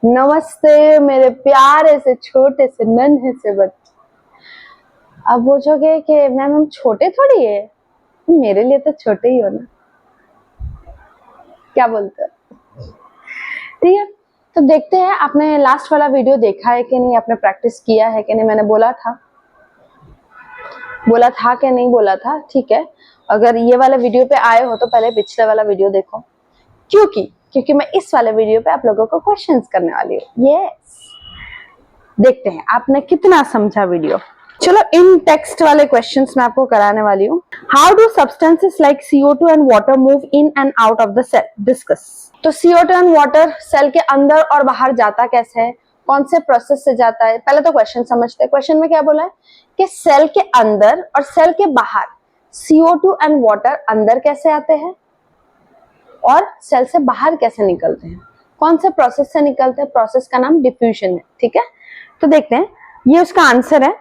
नमस्ते मेरे प्यारे से छोटे से नन्हे से बच्चे। अब पूछोगे कि मैम हम छोटे थोड़ी है, मेरे लिए तो छोटे ही हो ना, क्या बोलते हो? ठीक है, तो देखते हैं आपने लास्ट वाला वीडियो देखा है कि नहीं, आपने प्रैक्टिस किया है कि नहीं। मैंने बोला था कि नहीं बोला था? ठीक है, अगर ये वाले वीडियो पे आए हो तो पहले पिछले वाला वीडियो देखो, क्योंकि मैं इस वाले वीडियो पे आप लोगों को क्वेश्चंस करने वाली हूँ। यस, देखते हैं आपने कितना समझा वीडियो। चलो इन टेक्स्ट वाले क्वेश्चंस मैं आपको कराने वाली हूँ। How do substances like CO2 and water move in and out of the cell? Discuss. तो CO2 एंड वाटर सेल के अंदर और बाहर जाता कैसे है, कौन से प्रोसेस से जाता है? पहले तो क्वेश्चन समझते हैं। क्वेश्चन में क्या बोला है कि सेल के अंदर और सेल के बाहर CO2 एंड वाटर अंदर कैसे आते हैं और सेल से बाहर कैसे निकलते हैं, कौन से प्रोसेस से निकलते हैं? प्रोसेस का नाम डिफ्यूजन है। ठीक है, तो देखते हैं, ये उसका आंसर है।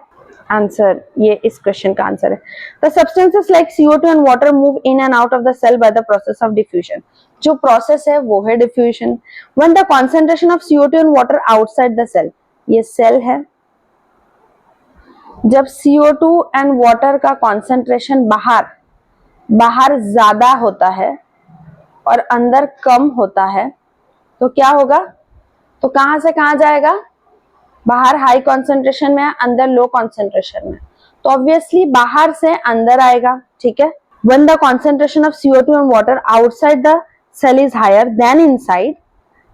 आंसर, ये इस क्वेश्चन का आंसर है। The substances like CO2 and water move in and out of the cell by the process of diffusion. जो प्रोसेस है वो है diffusion. When the concentration of CO2 and water outside the cell, ये cell है। जब CO2 and water का concentration बाहर ज्यादा होता है और अंदर कम होता है तो क्या होगा? तो कहां से कहां जाएगा? बाहर हाई कॉन्सेंट्रेशन में है, अंदर लो कॉन्सेंट्रेशन में, तो ऑब्वियसली बाहर से अंदर आएगा। ठीक है, when the concentration of CO2 and water outside the cell is higher than inside,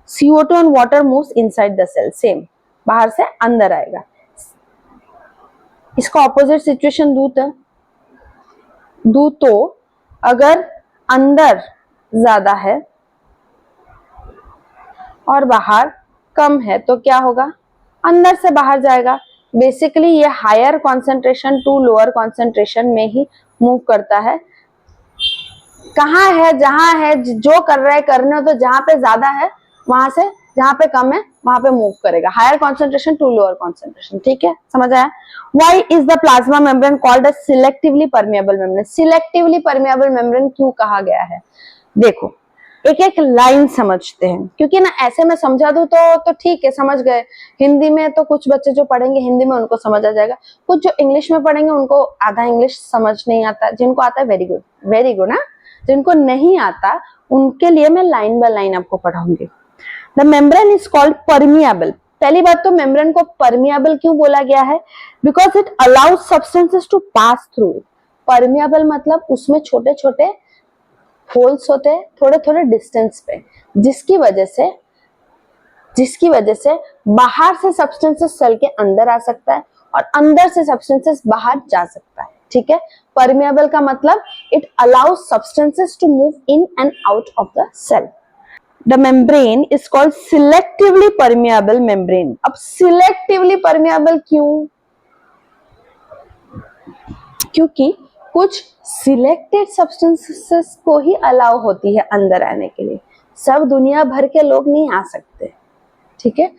CO2 and water moves inside the cell. Same, बाहर से अंदर आएगा। इसका ऑपोजिट सिचुएशन दू तो अगर अंदर ज्यादा है और बाहर कम है तो क्या होगा? अंदर से बाहर जाएगा। बेसिकली ये higher concentration to lower concentration में ही मूव करता है। कहाँ है? जहां है, जो कर रहा है करने, तो जहां पे ज्यादा है वहां से, जहां पे कम है वहां पे मूव करेगा। Higher concentration to lower concentration. ठीक है, समझ आया? Why is the plasma membrane called a selectively permeable membrane? Selectively permeable membrane क्यों कहा गया है? देखो, एक एक लाइन समझते हैं, क्योंकि ना ऐसे में समझा दूं तो ठीक है, समझ गए। हिंदी में तो कुछ बच्चे जो पढ़ेंगे हिंदी में उनको समझ आ जाएगा, कुछ जो इंग्लिश में पढ़ेंगे उनको आधा इंग्लिश समझ नहीं आता। जिनको आता है वेरी गुड ना, जिनको नहीं आता उनके लिए मैं लाइन बाय लाइन आपको पढ़ाऊंगी। The membrane is called permeable. पहली बात तो मेम्ब्रेन को परमिएबल क्यों बोला गया है? Because it allows substances to pass through it. Permeable मतलब उसमें छोटे छोटे होल्स होते हैं थोड़े थोड़े डिस्टेंस पे, जिसकी वजह से बाहर से सब्सटेंसेस सेल के अंदर आ सकता है और अंदर से सब्सटेंसेस बाहर जा सकता है। ठीक है, परमिएबल का मतलब it allows substances to move in and out of the cell. The membrane is called selectively permeable membrane. अब सिलेक्टिवली परमिएबल क्यों? क्योंकि कुछ सिलेक्टेड सब्सटेंसेस को ही अलाउ होती है अंदर आने के लिए, सब दुनिया भर के लोग नहीं आ सकते। ठीक है,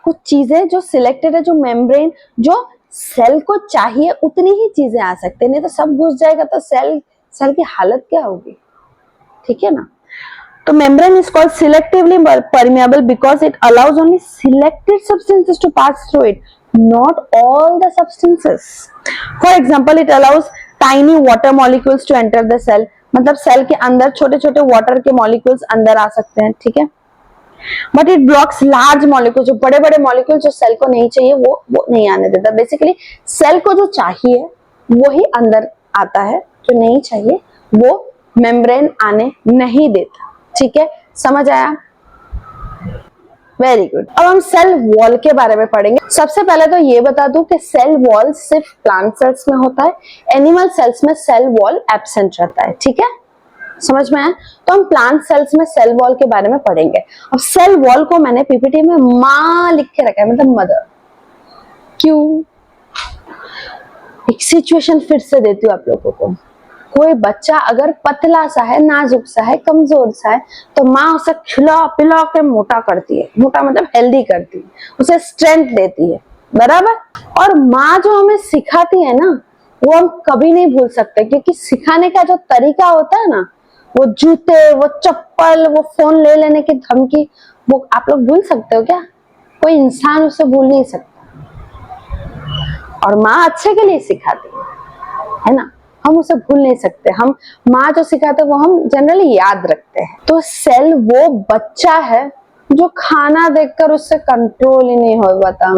कुछ चीजें जो सिलेक्टेड है, जो मेम्ब्रेन, जो सेल को चाहिए उतनी ही चीजें आ सकते, नहीं तो सब घुस जाएगा तो सेल की हालत क्या होगी? ठीक है ना। तो membrane is called selectively permeable because it allows only selected substances to pass through it, not all the substances. For example, it allows tiny water molecules to enter the cell. मतलब cell के अंदर छोटे छोटे water के molecules अंदर आ सकते हैं। ठीक है, but it blocks large molecule, जो बड़े बड़े मॉलिक्यूल जो सेल को नहीं चाहिए वो नहीं आने देता। बेसिकली सेल को जो चाहिए वो ही अंदर आता है, जो नहीं चाहिए वो मेम्ब्रेन आने नहीं देता। ठीक है, समझ आया? Very good. अब हम सेल वॉल के बारे में पढ़ेंगे। सबसे पहले तो ये बता दूं कि सेल वॉल सिर्फ प्लांट सेल्स में होता है, एनिमल सेल्स में सेल वॉल एब्सेंट रहता है। ठीक है, समझ में आया? तो हम प्लांट सेल्स में सेल वॉल के बारे में पढ़ेंगे। अब सेल वॉल को मैंने पीपीटी में मां लिख के रखा है, मतलब मदर। क्यों? एक सिचुएशन फिर से देती हूँ आप लोगों को। कोई बच्चा अगर पतला सा है, नाजुक सा है, कमजोर सा है, तो माँ उसे खिला पिला के मोटा करती है। मोटा मतलब हेल्दी करती है, उसे स्ट्रेंथ देती है, बराबर। और माँ जो हमें सिखाती है ना, वो हम कभी नहीं भूल सकते, क्योंकि सिखाने का जो तरीका होता है ना, वो जूते, वो चप्पल, वो फोन ले लेने की धमकी, वो आप लोग भूल सकते हो क्या? कोई इंसान उसे भूल नहीं सकता, और माँ अच्छे के लिए सिखाती है ना, हम उसे भूल नहीं सकते। हम माँ जो सिखाते हैं वो हम जनरली याद रखते हैं। तो सेल वो बच्चा है जो खाना देखकर उससे कंट्रोल ही नहीं हो पाता।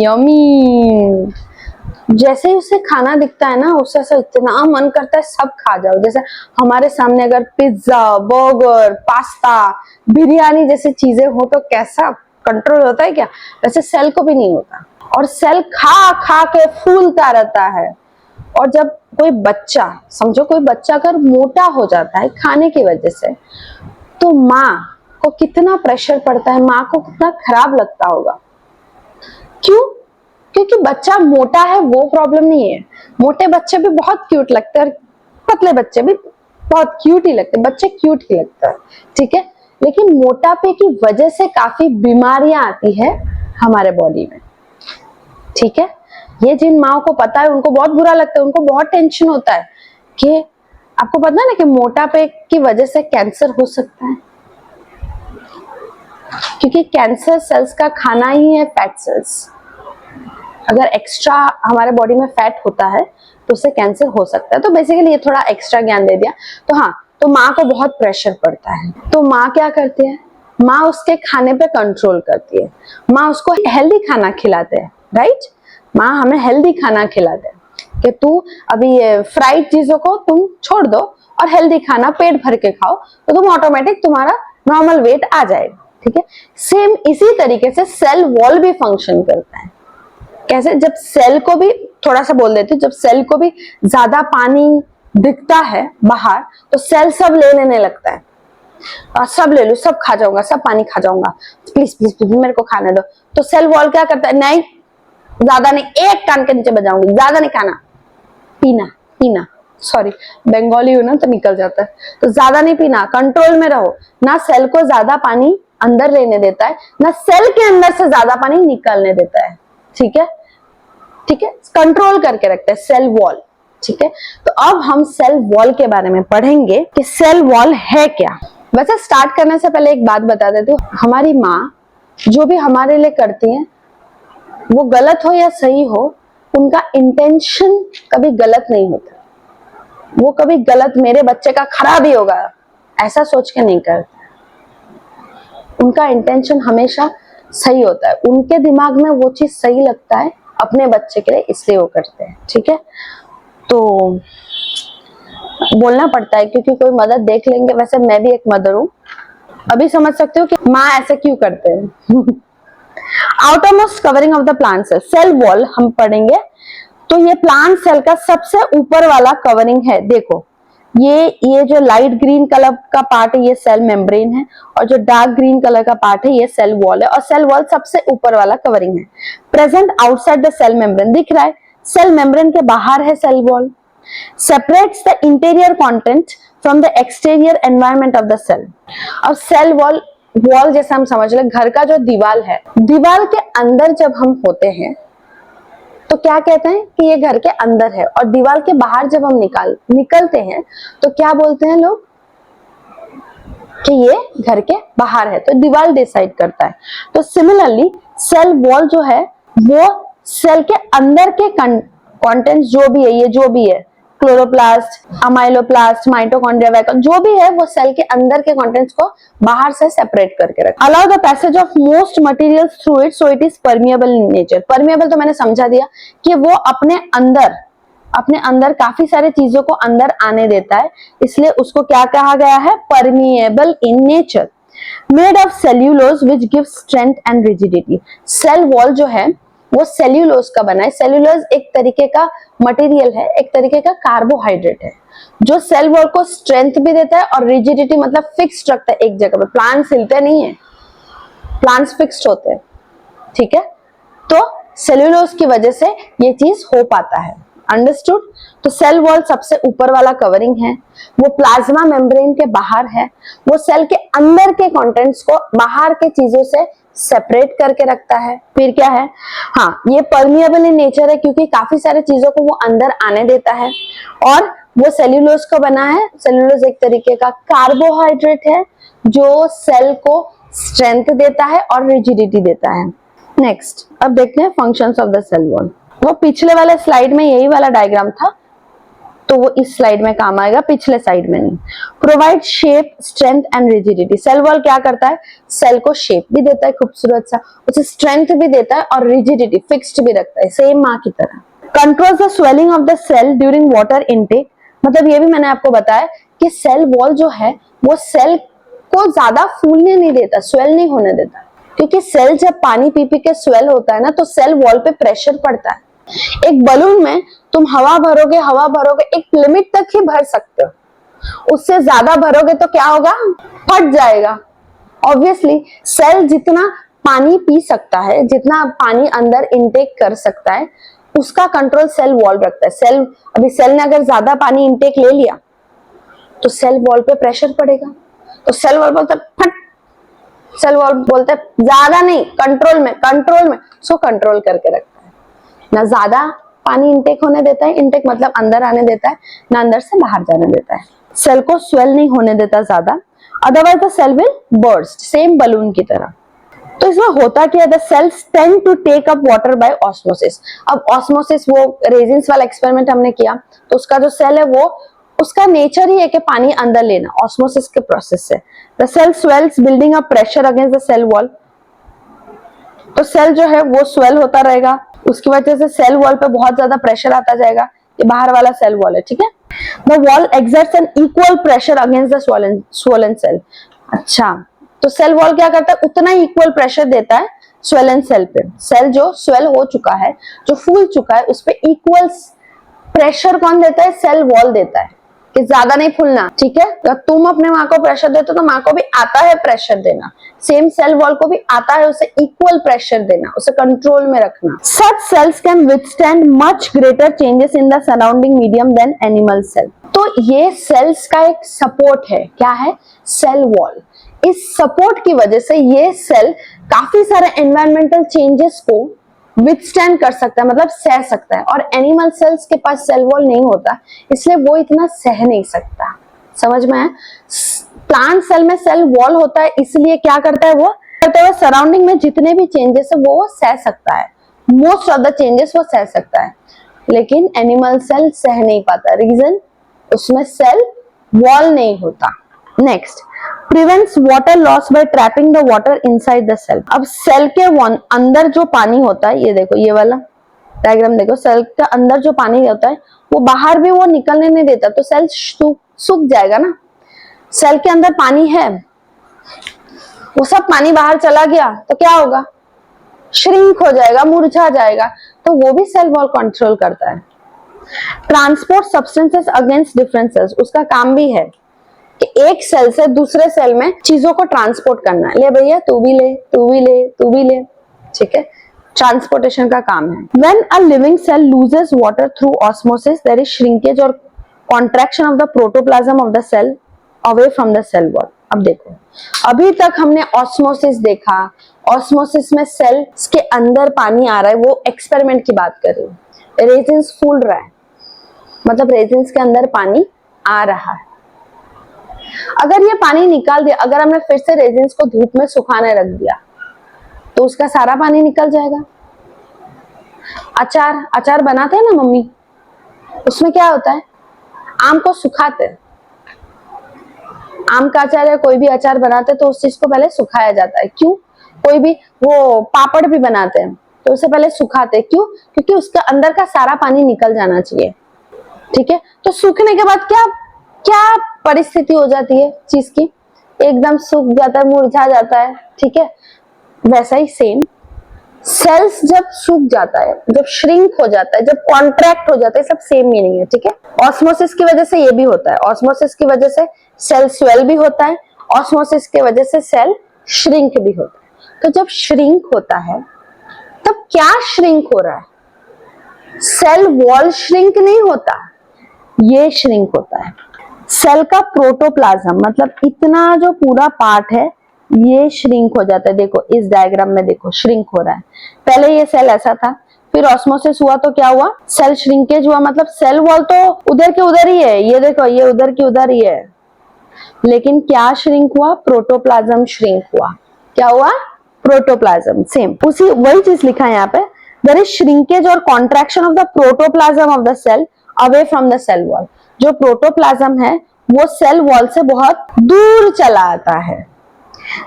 यमी। जैसे ही उसे खाना दिखता है ना, उससे ऐसा इतना मन करता है सब खा जाओ। जैसे हमारे सामने अगर पिज्जा, बर्गर, पास्ता, बिरयानी जैसी चीजें हो तो कैसा कंट्रोल होता है क्या, वैसे सेल को भी नहीं होता, और सेल खा खा के फूलता रहता है। और जब कोई बच्चा, समझो कोई बच्चा अगर मोटा हो जाता है खाने की वजह से, तो माँ को कितना प्रेशर पड़ता है, माँ को कितना खराब लगता होगा। क्यों? क्योंकि बच्चा मोटा है वो प्रॉब्लम नहीं है, मोटे बच्चे भी बहुत क्यूट लगते हैं, पतले बच्चे भी बहुत क्यूट ही लगते हैं, बच्चे क्यूट ही लगता है, ठीक है। लेकिन मोटापे की वजह से काफी बीमारियां आती है हमारे बॉडी में, ठीक है। ये जिन माओ को पता है उनको बहुत बुरा लगता है, उनको बहुत टेंशन होता है कि आपको पता है ना कि मोटापे की वजह से कैंसर हो सकता है, क्योंकि कैंसर सेल्स का खाना ही है फैट सेल्स। अगर एक्स्ट्रा हमारे बॉडी में फैट होता है तो उससे कैंसर हो सकता है। तो बेसिकली ये थोड़ा एक्स्ट्रा ज्ञान दे दिया। तो हाँ, तो माँ को बहुत प्रेशर पड़ता है, तो माँ क्या करती है, माँ उसके खाने पे कंट्रोल करती है, माँ उसको हेल्दी खाना खिलाते हैं, राइट। माँ हमें हेल्दी खाना खिलाते हैं कि तू अभी ये फ्राइड चीजों को तुम छोड़ दो और हेल्दी खाना पेट भर के खाओ, तो तुम ऑटोमेटिक तुम्हारा नॉर्मल वेट आ जाएगा, ठीक है। सेम इसी तरीके से सेल वॉल भी फंक्शन करता है। कैसे? जब सेल को भी थोड़ा सा बोल देती हूँ, जब सेल को भी ज्यादा पानी दिखता है बाहर तो सेल सब ले लेने लगता है, सब ले लो, सब खा जाऊंगा, सब पानी खा जाऊंगा, प्लीज प्लीज प्लीज मेरे को खाने दो। तो सेल वॉल क्या करता है, नहीं ज्यादा नहीं, एक कान के नीचे बजाऊंगी, ज्यादा नहीं खाना, पीना पीना, सॉरी बंगाली हूं ना तो निकल जाता है, तो ज्यादा नहीं पीना, कंट्रोल में रहो। ना सेल को ज्यादा पानी अंदर लेने देता है, ना सेल के अंदर से ज्यादा पानी निकालने देता है, ठीक है, ठीक है, कंट्रोल करके रखते हैं सेल वॉल, ठीक है। तो अब हम सेल वॉल के बारे में पढ़ेंगे कि सेल वॉल है क्या। वैसे स्टार्ट करने से पहले एक बात बता देती हूँ, हमारी माँ जो भी हमारे लिए करती है वो गलत हो या सही हो, उनका इंटेंशन कभी गलत नहीं होता, वो कभी गलत मेरे बच्चे का खराब ही होगा ऐसा सोच के नहीं करते, उनका इंटेंशन हमेशा सही होता है, उनके दिमाग में वो चीज सही लगता है अपने बच्चे के लिए, इसलिए वो करते हैं, ठीक है। तो बोलना पड़ता है क्योंकि कोई मदर देख लेंगे, वैसे मैं भी एक मदर हूं, अभी समझ सकते हो कि माँ ऐसे क्यों करते हैं। Outermost covering of the plant cell, cell wall हम पढ़ेंगे। तो ये प्लांट सेल का सबसे ऊपर वाला कवरिंग है, देखो ये जो लाइट ग्रीन कलर का पार्ट है ये सेल मेम्ब्रेन है, और जो डार्क ग्रीन कलर का पार्ट है ये सेल वॉल है, और सेल वॉल सबसे ऊपर वाला कवरिंग है। Present outside the cell membrane, दिख रहा है सेल मेम्ब्रेन के बाहर है cell wall, separates the interior content from the exterior environment of the cell. और सेल वॉल, वॉल जैसे हम समझ ले घर का जो दीवार है, दीवार के अंदर जब हम होते हैं तो क्या कहते हैं कि ये घर के अंदर है, और दीवार के बाहर जब हम निकलते हैं तो क्या बोलते हैं लोग कि ये घर के बाहर है, तो दीवार डिसाइड करता है। तो सिमिलरली सेल वॉल जो है वो सेल के अंदर के कंटेंट्स जो भी है, ये जो भी है क्लोरोप्लास्ट, अमाइलोप्लास्ट, माइटोकॉन्ड्रिया, जो भी है वो सेल के अंदर के कंटेंट्स को बाहर से सेपरेट करके रखता है। Allow the passage of most materials through it, so it is permeable in nature. Permeable तो मैंने समझा दिया कि वो अपने अंदर काफी सारे चीजों को अंदर आने देता है, इसलिए उसको क्या कहा गया है, permeable in nature. Made of cellulose which gives strength and rigidity, cell wall जो है वो सेल्यूलोज का बना है। सेल्यूलोज एक तरीके का मटेरियल है, एक तरीके का कार्बोहाइड्रेट है जो सेल वॉल को स्ट्रेंथ भी देता है और रिजिडिटी मतलब फिक्स्ड रखता है एक जगह पे, प्लांट्स हिलते नहीं है, प्लांट्स फिक्स्ड होते हैं, ठीक है। तो सेल्यूलोज की वजह से ये चीज हो पाता है, अंडरस्टूड। तो सेल वॉल सबसे ऊपर वाला कवरिंग है, वो प्लाज्मा मेम्ब्रेन के बाहर है, वो सेल के अंदर के कंटेंट्स को बाहर के चीजों से सेपरेट करके रखता है। फिर क्या है, हाँ ये परमिएबल इन नेचर है क्योंकि काफी सारे चीजों को वो अंदर आने देता है, और वो सेल्यूलोज का बना है। सेल्यूलोज एक तरीके का कार्बोहाइड्रेट है जो सेल को स्ट्रेंथ देता है और रिजिडिटी देता है। नेक्स्ट, अब देखते हैं functions of the cell wall. वो पिछले वाले स्लाइड में यही वाला डायग्राम था, तो वो इस स्लाइड में काम आएगा, पिछले साइड में नहीं। Provide shape, strength and rigidity. Cell wall क्या करता है? सेल को शेप भी देता है खूबसूरत सा, उसे स्ट्रेंथ भी देता है और रिजिडिटी फिक्स्ड भी रखता है, सेम माँ की तरह। Controls the swelling of the cell during water intake. मतलब ये भी मैंने आपको बताया कि सेल वॉल जो है वो सेल को ज्यादा फूलने नहीं देता, स्वेल नहीं होने देता, क्योंकि सेल जब पानी पी पी के स्वेल होता है ना, तो सेल वॉल पे प्रेशर पड़ता है। एक बलून में तुम हवा भरोगे, एक लिमिट तक ही भर सकते हो, उससे ज्यादा भरोगे तो क्या होगा? फट जाएगा। ऑब्वियसली सेल जितना पानी पी सकता है, जितना पानी अंदर इनटेक कर सकता है, उसका कंट्रोल सेल वॉल रखता है। अभी सेल ने अगर ज्यादा पानी इनटेक ले लिया तो सेल वॉल पे प्रेशर पड़ेगा, तो सेल वॉल बोलता है फट, सेल वॉल बोलता है ज्यादा नहीं, कंट्रोल में, सो कंट्रोल करके रखता है। ना ज्यादा पानी इनटेक होने देता है, इनटेक मतलब अंदर आने देता है, ना अंदर से बाहर जाने देता है। सेल को स्वेल नहीं होने देता ज्यादा, otherwise the cell will burst, same balloon की तरह। तो इसमें होता क्या है? The cells tend to take up water by osmosis. अब ऑस्मोसिस, वो रेजिन्स वाला एक्सपेरिमेंट हमने किया, तो उसका जो सेल है वो, उसका नेचर ही है कि पानी अंदर लेना, ऑस्मोसिस के प्रोसेस से। The cell swells building up pressure against the cell wall. तो सेल जो है वो स्वेल होता रहेगा, उसकी वजह से सेल वॉल पे बहुत ज्यादा प्रेशर आता जाएगा। ये बाहर वाला सेल वॉल है, ठीक है। The wall exerts an equal pressure against the swollen cell. अच्छा, तो सेल वॉल क्या करता है? उतना ही इक्वल प्रेशर देता है स्वेलन सेल पे। सेल जो स्वेल हो चुका है, जो फूल चुका है, उस पे इक्वल प्रेशर कौन देता है? सेल वॉल देता है कि ज्यादा नहीं फूलना, ठीक है। अगर तुम अपने माँ को प्रेशर देते हो तो माँ को भी आता है प्रेशर देना, सेम सेल वॉल को भी आता है उसे इक्वल प्रेशर देना, उसे कंट्रोल में रखना। Such cells can withstand much greater changes in the surrounding medium than animal cell. तो ये सेल्स का एक सपोर्ट है, क्या है? Cell wall. इस सपोर्ट की वजह से ये सेल काफी सारे एनवायरमेंटल चेंजेस को विथस्टैंड कर सकता है, मतलब सह सकता है। और एनिमल सेल्स के पास सेल वॉल नहीं होता, इसलिए वो इतना सह नहीं सकता। समझ में है? प्लांट सेल में सेल वॉल होता है, इसलिए क्या करता है? वो करते हुए सराउंडिंग में जितने भी चेंजेस है वो सह सकता है, मोस्ट ऑफ द चेंजेस वो सह सकता है। लेकिन एनिमल सेल सह नहीं पाता, रीजन उसमें सेल वॉल नहीं होता। Next, prevents water loss by trapping the water inside the cell. अब सेल के अंदर जो पानी होता है, ये देखो, ये वाला डायग्राम देखो, सेल के अंदर जो पानी होता है वो बाहर भी वो निकलने नहीं देता, तो सेल सूख जाएगा ना। सेल के अंदर पानी है, वो सब पानी बाहर चला गया तो क्या होगा? श्रिंक हो जाएगा, मुरझा जाएगा, तो वो भी सेल वॉल कंट्रोल करता है। Transport substances against different cells, उसका काम भी है कि एक सेल से दूसरे सेल में चीजों को ट्रांसपोर्ट करना है। ले भैया, तू भी ले, तू भी ले, तू भी ले, ठीक है, ट्रांसपोर्टेशन का काम है। When a living cell loses water through osmosis, there is shrinkage or contraction of the protoplasm of the cell away from the cell wall. अब देखो, अभी तक हमने ऑस्मोसिस देखा, ऑस्मोसिस में सेल के अंदर पानी आ रहा है, वो एक्सपेरिमेंट की बात कर रही हूँ। रेजिन्स फूल रहा है, मतलब रेजिन्स के अंदर पानी आ रहा है। अगर ये पानी निकाल दिया, अगर हमने फिर से रेजिन्स को धूप में सुखाने रख दिया, तो उसका सारा पानी निकल जाएगा। अचार बनाते हैं ना मम्मी, उसमें क्या होता है? आम को सुखाते हैं, आम का अचार या कोई भी अचार बनाते हैं तो उस चीज को पहले सुखाया जाता है। क्यों? कोई भी वो पापड़ भी बनाते हैं तो उसे पहले सुखाते हैं, क्यों? क्योंकि उसके अंदर का सारा पानी निकल जाना चाहिए, ठीक है। तो सूखने के बाद क्या क्या परिस्थिति हो जाती है चीज की? एकदम सूख जाता है, मुरझा जाता है, ठीक है। वैसा ही सेम सेल्स जब सूख जाता है, जब श्रिंक हो जाता है, जब कॉन्ट्रैक्ट हो जाता है, सब सेम मीनिंग है, ठीक है। ऑस्मोसिस की वजह से ये भी होता है, ऑस्मोसिस की वजह से सेल स्वेल भी होता है, ऑस्मोसिस की वजह से सेल श्रिंक भी होता है। तो जब श्रिंक होता है तब क्या श्रिंक हो रहा है? सेल वॉल श्रिंक नहीं होता, ये श्रिंक होता है। सेल का प्रोटोप्लाज्म, मतलब इतना जो पूरा पार्ट है, ये श्रिंक हो जाता है। देखो इस डायग्राम में, देखो श्रिंक हो रहा है। पहले ये सेल ऐसा था, फिर ऑस्मोसिस हुआ तो क्या हुआ? सेल श्रिंकेज हुआ, मतलब सेल वॉल तो उधर के उधर ही है, ये देखो, ये उधर की उधर ही है, लेकिन क्या श्रिंक हुआ? प्रोटोप्लाज्म श्रिंक हुआ। क्या हुआ? प्रोटोप्लाज्म। सेम उसी वही चीज लिखा है यहाँ पे, देयर इज श्रिंकेज और contraction of the protoplasm of the cell away from the cell wall. जो प्रोटोप्लाज्म है वो सेल वॉल से बहुत दूर चला आता है।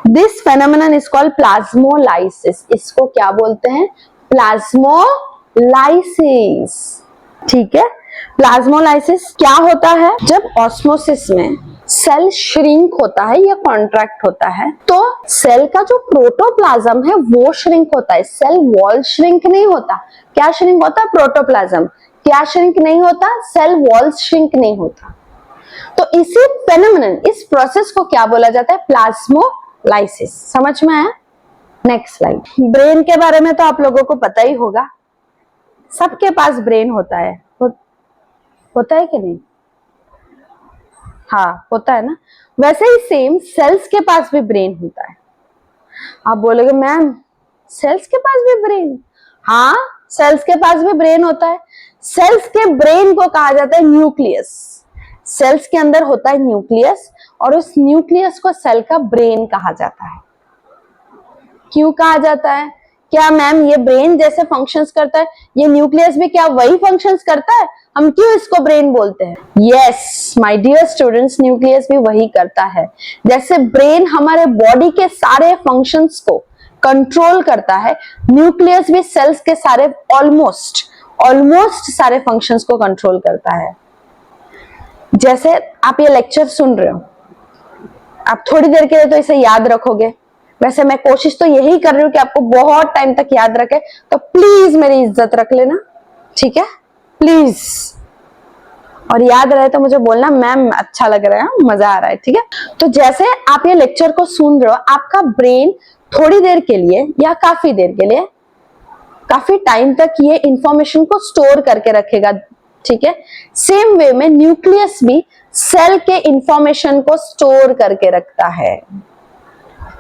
This phenomenon is called plasmolysis. इसको क्या बोलते हैं? प्लाज्मोलाइसिस। ठीक है, प्लाज्मोलाइसिस क्या होता है? जब ऑस्मोसिस में सेल श्रिंक होता है या कॉन्ट्रैक्ट होता है तो सेल का जो प्रोटोप्लाज्म है वो श्रिंक होता है, सेल वॉल श्रिंक नहीं होता। क्या श्रिंक होता है? प्रोटोप्लाज्म। क्या श्रिंक नहीं होता? सेल वॉल श्रिंक नहीं होता। तो इसी फेनोमेनन, इस प्रोसेस को क्या बोला जाता है? प्लाज्मोलाइसिस। समझ में आया? Next slide. ब्रेन के बारे में तो आप लोगों को पता ही होगा, सबके पास ब्रेन होता है। होता है कि नहीं? हाँ, होता है ना। वैसे ही सेम सेल्स के पास भी ब्रेन होता है। आप बोलोगे मैम सेल्स के पास भी ब्रेन? हाँ, सेल्स के पास भी ब्रेन होता है। सेल्स के ब्रेन को कहा जाता है न्यूक्लियस। सेल्स के अंदर होता है न्यूक्लियस और उस न्यूक्लियस को सेल का ब्रेन कहा जाता है। क्यों कहा जाता है? क्या मैम ये ब्रेन जैसे फंक्शंस करता है, ये न्यूक्लियस भी क्या वही फंक्शंस करता है? हम क्यों इसको ब्रेन बोलते हैं? Yes my dear students, nucleus भी वही करता है। जैसे ब्रेन हमारे बॉडी के सारे फंक्शंस को कंट्रोल करता है, न्यूक्लियस भी सेल्स के सारे ऑलमोस्ट सारे फंक्शंस को कंट्रोल करता है। जैसे आप ये लेक्चर सुन रहे हो, आप थोड़ी देर के लिए तो इसे याद रखोगे। वैसे मैं कोशिश तो यही कर रही हूँ कि आपको बहुत टाइम तक याद रखे, तो प्लीज मेरी इज्जत रख लेना, ठीक है? प्लीज। और याद रहे तो मुझे बोलना मैम अच्छा लग रहा है, मजा आ रहा है, ठीक है? तो जैसे आप ये लेक्चर को सुन रहे हो, आपका ब्रेन थोड़ी देर के लिए या काफी देर के लिए, काफी टाइम तक ये इंफॉर्मेशन को स्टोर करके रखेगा, ठीक है? सेम वे में न्यूक्लियस भी सेल के इंफॉर्मेशन को स्टोर करके रखता है,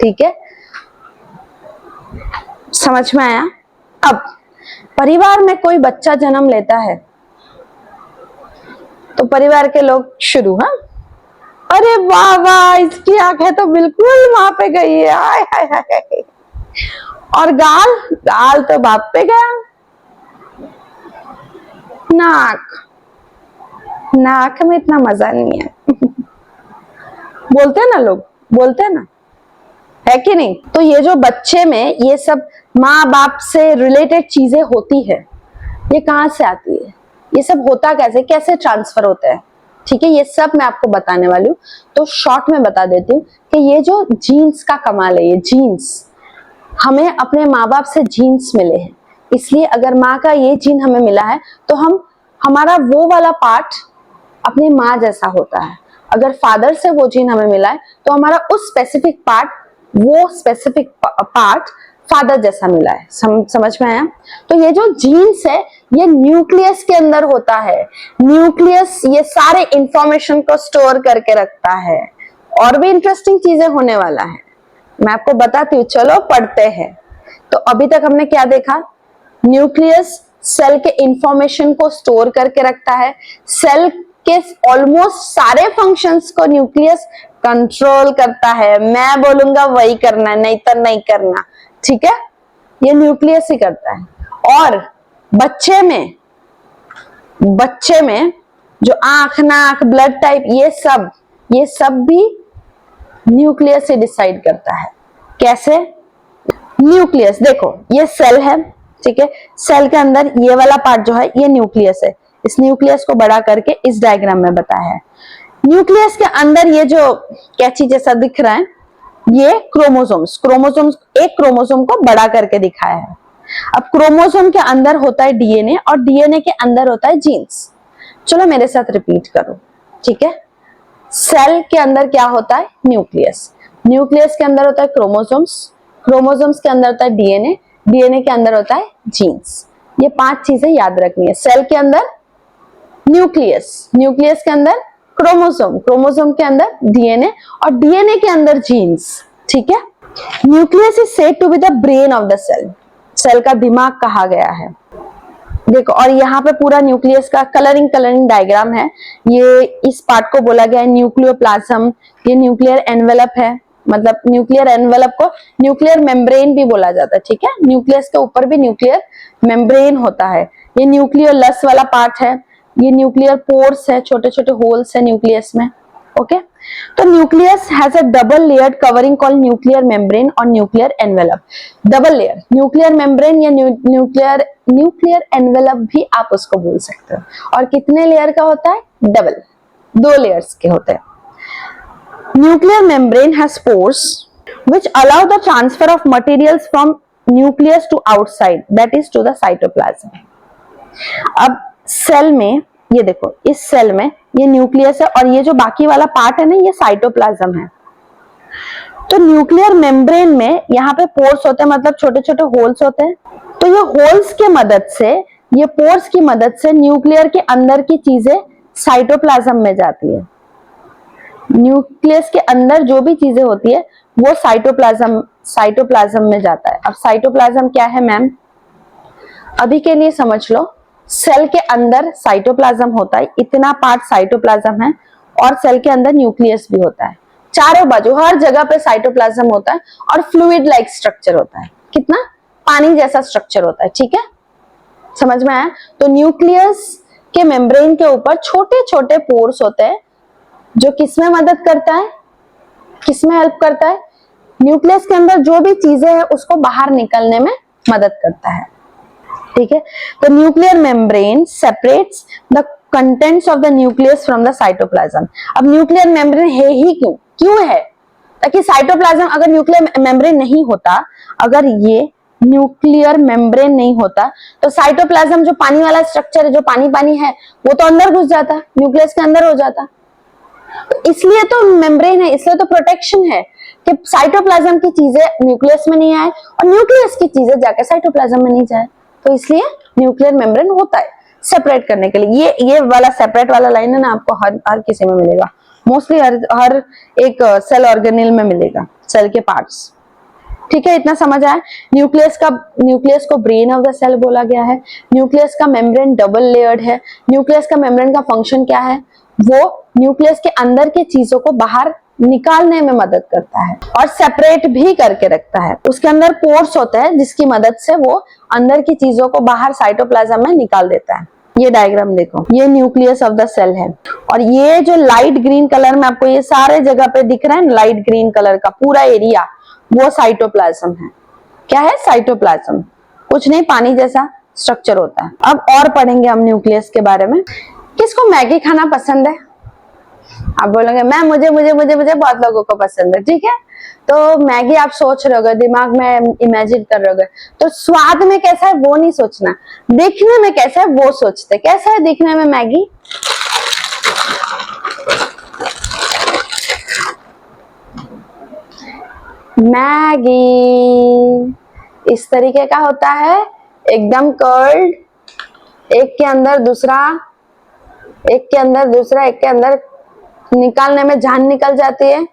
ठीक है? समझ में आया? अब परिवार में कोई बच्चा जन्म लेता है तो परिवार के लोग शुरू, हाँ, अरे वाह वाह, इसकी आंखें तो बिल्कुल मां पे गई है, हाय हाय हाय। और गाल तो बाप पे गया। नाक में इतना मजा नहीं है। बोलते हैं ना लोग, बोलते हैं ना, है कि नहीं? तो ये जो बच्चे में ये सब माँ बाप से रिलेटेड चीजें होती है, ये कहाँ से आती है? ये सब होता कैसे ट्रांसफर होता है, ठीक है? ये सब मैं आपको बताने वाली हूँ। तो शॉर्ट में बता देती हूँ कि ये जो जीन्स का कमाल है, ये जीन्स हमें अपने माँ बाप से जीन्स मिले हैं, इसलिए अगर माँ का ये जीन हमें मिला है तो हमारा वो वाला पार्ट अपनी माँ जैसा होता है। अगर फादर से वो जीन हमें मिला है तो हमारा उस स्पेसिफिक पार्ट फादर जैसा मिला है। समझ में आया? तो ये जो जीन्स है ये न्यूक्लियस के अंदर होता है। न्यूक्लियस ये सारे इंफॉर्मेशन को स्टोर करके रखता है। और भी इंटरेस्टिंग चीजें होने वाला है, मैं आपको बताती हूँ। चलो पढ़ते हैं। तो अभी तक हमने क्या देखा? न्यूक्लियस सेल के इंफॉर्मेशन को स्टोर करके रखता है। सेल के ऑलमोस्ट सारे फंक्शंस को न्यूक्लियस कंट्रोल करता है। मैं बोलूंगा वही करना, नहीं तो नहीं करना, ठीक है? ये न्यूक्लियस ही करता है। और बच्चे में जो आंख, नाक, ब्लड टाइप, ये सब भी न्यूक्लियस ही डिसाइड करता है। कैसे? न्यूक्लियस देखो, ये सेल है, ठीक है? सेल के अंदर ये वाला पार्ट जो है ये न्यूक्लियस है। इस न्यूक्लियस को बड़ा करके इस डायग्राम में बताया है। न्यूक्लियस के अंदर ये जो कैंची जैसा दिख रहा है ये क्रोमोसोम्स, एक क्रोमोसोम को बड़ा करके दिखाया है। अब क्रोमोसोम के अंदर होता है डीएनए और डीएनए के अंदर होता है जीन्स। चलो मेरे साथ रिपीट करो, ठीक है? सेल के अंदर क्या होता है? न्यूक्लियस के अंदर होता है क्रोमोसोम्स के अंदर होता है डीएनए के अंदर होता है जीन्स। ये 5 चीजें याद रखनी है। सेल के अंदर न्यूक्लियस के अंदर क्रोमोसोम के अंदर डीएनए और डीएनए के अंदर जीन्स, ठीक है? Nucleus is said to be the brain of the cell का दिमाग कहा गया है। देखो, और यहाँ पे पूरा न्यूक्लियस का कलरिंग डायग्राम है। ये इस पार्ट को बोला गया है न्यूक्लियोप्लाज्म। ये न्यूक्लियर एनवेलप है, मतलब न्यूक्लियर एनवेलप को न्यूक्लियर मेम्ब्रेन भी बोला जाता है, ठीक है। न्यूक्लियस के ऊपर भी न्यूक्लियर मेम्ब्रेन होता है। ये न्यूक्लियोलस वाला पार्ट है, ये न्यूक्लियर पोर्स है, छोटे छोटे होल्स है न्यूक्लियस में, ओके। तो nucleus has a double layered covering called nuclear membrane और nuclear envelope. Double layer nuclear membrane या न्यूक्लियर एनवेलप भी आप उसको बोल सकते हो। और कितने लेयर का होता है? डबल, 2 लेयर्स के होते हैं। Nuclear membrane has pores which allow the transfer of materials from nucleus to outside, that is to the cytoplasm. अब सेल में ये देखो, इस सेल में ये न्यूक्लियस है और ये जो बाकी वाला पार्ट है ना, ये साइटोप्लाज्म है। तो न्यूक्लियर मेम्ब्रेन में यहाँ पे पोर्स होते हैं, मतलब छोटे छोटे होल्स होते हैं। तो ये होल्स के मदद से, ये पोर्स की मदद से न्यूक्लियर के अंदर की चीजें साइटोप्लाज्म में जाती है। न्यूक्लियस के अंदर जो भी चीजें होती है वो साइटोप्लाज्म में जाता है। अब साइटोप्लाज्म क्या है मैम? अभी के लिए समझ लो, सेल के अंदर साइटोप्लाज्म होता है, इतना पार्ट साइटोप्लाज्म है, और सेल के अंदर न्यूक्लियस भी होता है। चारों बाजू हर जगह पे साइटोप्लाज्म होता है और फ्लूइड लाइक स्ट्रक्चर होता है। कितना? पानी जैसा स्ट्रक्चर होता है, ठीक है, समझ में आया? तो न्यूक्लियस के मेम्ब्रेन के ऊपर छोटे छोटे पोर्स होते हैं जो किसमें मदद करता है, किसमें हेल्प करता है? न्यूक्लियस के अंदर जो भी चीजें हैं उसको बाहर निकलने में मदद करता है, ठीक है। तो nuclear membrane separates the contents of the nucleus from the cytoplasm. अब न्यूक्लियर मेम्ब्रेन है ही क्यों है? ताकि साइटोप्लाज्म, अगर न्यूक्लियर मेम्ब्रेन नहीं होता, अगर ये न्यूक्लियर मेम्ब्रेन नहीं होता तो साइटोप्लाज्म जो पानी वाला स्ट्रक्चर है, जो पानी पानी है, वो तो अंदर घुस जाता, न्यूक्लियस के अंदर हो जाता। तो इसलिए तो मेम्ब्रेन है, इसलिए तो प्रोटेक्शन है कि साइटोप्लाज्म की चीजें न्यूक्लियस में नहीं आए और न्यूक्लियस की चीजें जाके साइटोप्लाज्म में नहीं जाए। तो इसलिए न्यूक्लियर मेम्ब्रेन होता है सेपरेट करने के लिए। ये वाला सेपरेट वाला लाइन है ना, आपको हर किसी में मिलेगा, मोस्टली हर एक सेल ऑर्गेनेल में मिलेगा, सेल के पार्ट्स, ठीक है। इतना समझ आया? न्यूक्लियस को ब्रेन ऑफ द सेल बोला गया है। न्यूक्लियस का मेम्ब्रेन डबल लेयर्ड है। न्यूक्लियस का मेम्ब्रेन का फंक्शन क्या है? वो न्यूक्लियस के अंदर की चीजों को बाहर निकालने में मदद करता है और सेपरेट भी करके रखता है। उसके अंदर पोर्स होते हैं जिसकी मदद से वो अंदर की चीजों को बाहर साइटोप्लाज्म में निकाल देता है। ये डायग्राम देखो, ये न्यूक्लियस ऑफ द सेल है और ये जो लाइट ग्रीन कलर में आपको ये सारे जगह पे दिख रहा है, लाइट ग्रीन कलर का पूरा एरिया, वो साइटोप्लाज्म है। क्या है? साइटोप्लाज्म। कुछ नहीं, पानी जैसा स्ट्रक्चर होता है। अब और पढ़ेंगे हम न्यूक्लियस के बारे में। किसको मैगी खाना पसंद है? आप बोलोगे मैम मुझे मुझे मुझे मुझे बहुत लोगों को पसंद है, ठीक है। तो मैगी आप सोच रहे होगे, दिमाग में इमेजिन कर रहे होगे, तो स्वाद में कैसा है वो नहीं सोचना, दिखने में कैसा है वो सोचते। कैसा है दिखने में मैगी? मैगी इस तरीके का होता है, एकदम कर्ल्ड, एक के अंदर दूसरा, एक के अंदर दूसरा, एक के अंदर निकालने में जान निकल जाती है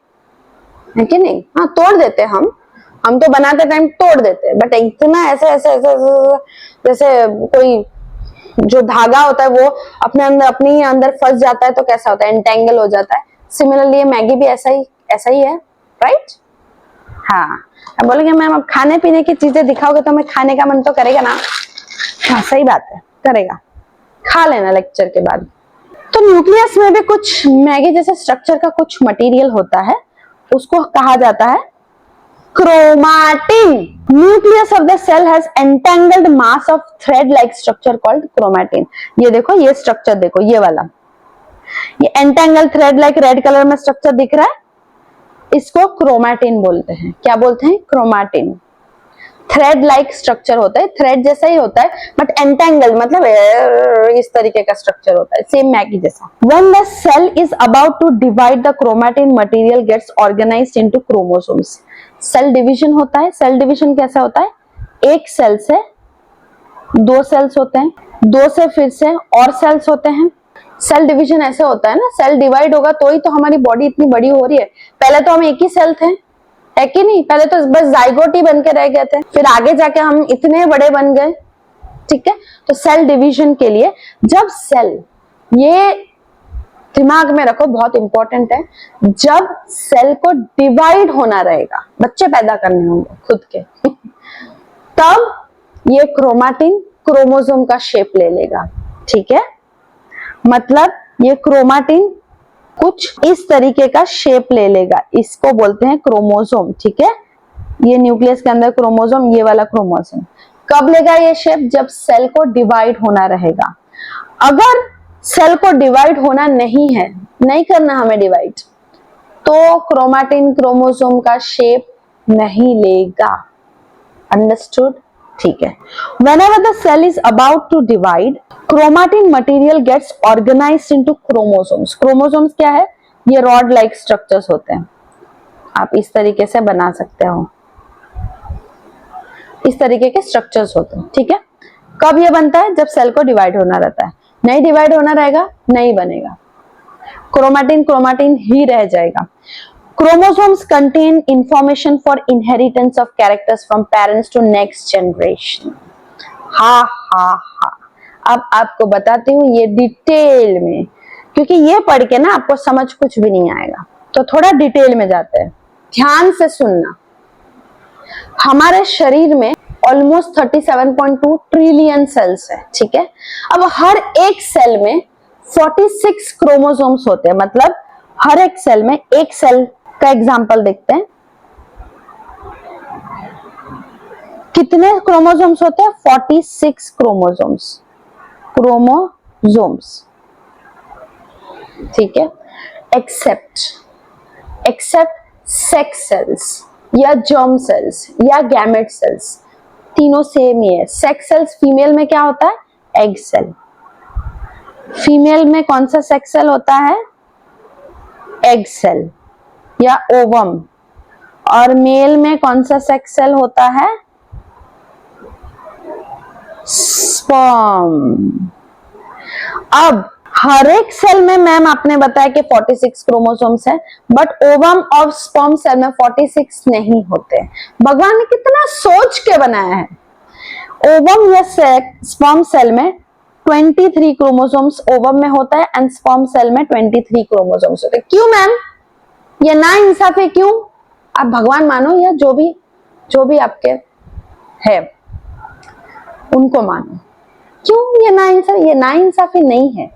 कि नहीं? हाँ, तोड़ देते हम तो बनाते टाइम तोड़ देते हैं, बट इतना ऐसे ऐसे ऐसे जैसे कोई जो धागा होता है वो अपने ही अंदर फंस जाता है तो कैसा होता है? एंटेंगल हो जाता है। सिमिलरली मैगी भी ऐसा ही है, राइट? हाँ, अब बोलोगे मैम अब खाने पीने की चीजें दिखाओगे तो हमें खाने का मन तो करेगा ना। हाँ, सही बात है, करेगा, खा लेना लेक्चर के बाद। तो न्यूक्लियस में भी कुछ मैगी जैसे स्ट्रक्चर का कुछ मटेरियल होता है, उसको कहा जाता है chromatin. Nucleus of the cell has entangled mass of thread like structure called chromatin. ये देखो, ये स्ट्रक्चर देखो, ये वाला, ये entangle thread like red colour में स्ट्रक्चर दिख रहा है, इसको क्रोमैटिन बोलते हैं। क्या बोलते हैं? क्रोमैटिन। थ्रेड लाइक स्ट्रक्चर होता है, थ्रेड जैसा ही होता है बट एंटेंगल मतलब इस तरीके का स्ट्रक्चर होता है, सेम मैगी जैसा। When the cell is about to divide, the chromatin material gets organized into chromosomes. Cell division होता है। सेल डिवीजन कैसा होता है? एक सेल से 2 सेल्स होते हैं, 2 से फिर से और सेल्स होते हैं। सेल डिवीजन ऐसे होता है ना, सेल डिवाइड होगा तो ही तो हमारी बॉडी इतनी बड़ी हो रही है। पहले तो हम एक ही सेल थे, है कि नहीं? पहले तो बस जाइगोट ही बन के रह गए थे, फिर आगे जाके हम इतने बड़े बन गए, ठीक है। तो सेल डिवीजन के लिए जब सेल ये दिमाग में रखो, बहुत इंपॉर्टेंट है। जब सेल को डिवाइड होना रहेगा, बच्चे पैदा करने होंगे खुद के तब ये क्रोमैटिन क्रोमोसोम का शेप ले लेगा। ठीक है, मतलब ये क्रोमैटिन कुछ इस तरीके का शेप ले लेगा, इसको बोलते हैं क्रोमोसोम। ठीक है, ये न्यूक्लियस के अंदर क्रोमोसोम, ये वाला क्रोमोसोम कब लेगा ये शेप? जब सेल को डिवाइड होना रहेगा। अगर सेल को डिवाइड होना नहीं है, नहीं करना हमें डिवाइड, तो क्रोमैटिन क्रोमोसोम का शेप नहीं लेगा। अंडरस्टूड? ठीक है। Whenever the cell is about to divide, chromatin material gets organized into chromosomes. Chromosomes क्या है? ये rod like structures होते हैं, आप इस तरीके से बना सकते हो, इस तरीके के स्ट्रक्चर्स होते हैं। ठीक है, कब ये बनता है? जब सेल को डिवाइड होना रहता है। नहीं डिवाइड होना रहेगा, नहीं बनेगा, क्रोमैटिन क्रोमैटिन ही रह जाएगा। Chromosomes contain information for inheritance of characters from parents to next generation. हा हा हा, अब आपको बताती हूँ ये डिटेल में, क्योंकि ये पढ़ के ना आपको समझ कुछ भी नहीं आएगा, तो थोड़ा डिटेल में जाते हैं, ध्यान से सुनना। हमारे शरीर में ऑलमोस्ट 37.2 ट्रिलियन सेल्स है। ठीक है, अब हर एक सेल में 46 क्रोमोसोम्स होते हैं, मतलब हर एक सेल में, एक सेल का एग्जांपल देखते हैं, कितने क्रोमोसोम्स होते हैं? 46 क्रोमोसोम्स। ठीक है, एक्सेप्ट सेक्स सेल्स या जर्म सेल्स या गैमेट सेल्स, तीनों सेम ही है। सेक्स सेल्स फीमेल में क्या होता है? Egg cell. फीमेल में कौन सा सेक्स सेल होता है? एग सेल या ओवम। और मेल में कौन सा सेक्स सेल होता है? स्पर्म। अब हर एक सेल में मैम आपने बताया कि 46 क्रोमोसोम्स है, बट ओवम और स्पर्म सेल में 46 नहीं होते। भगवान ने कितना सोच के बनाया है। ओवम या स्पर्म सेल में 23 क्रोमोसोम्स ओवम में होता है एंड स्पर्म सेल में 23 क्रोमोसोम्स होते हैं। क्यों मैम ये नाइंसाफी क्यों? आप भगवान मानो या जो भी आपके है उनको मानो, क्यों ये नाइंसाफी? ये नाइंसाफी नहीं है,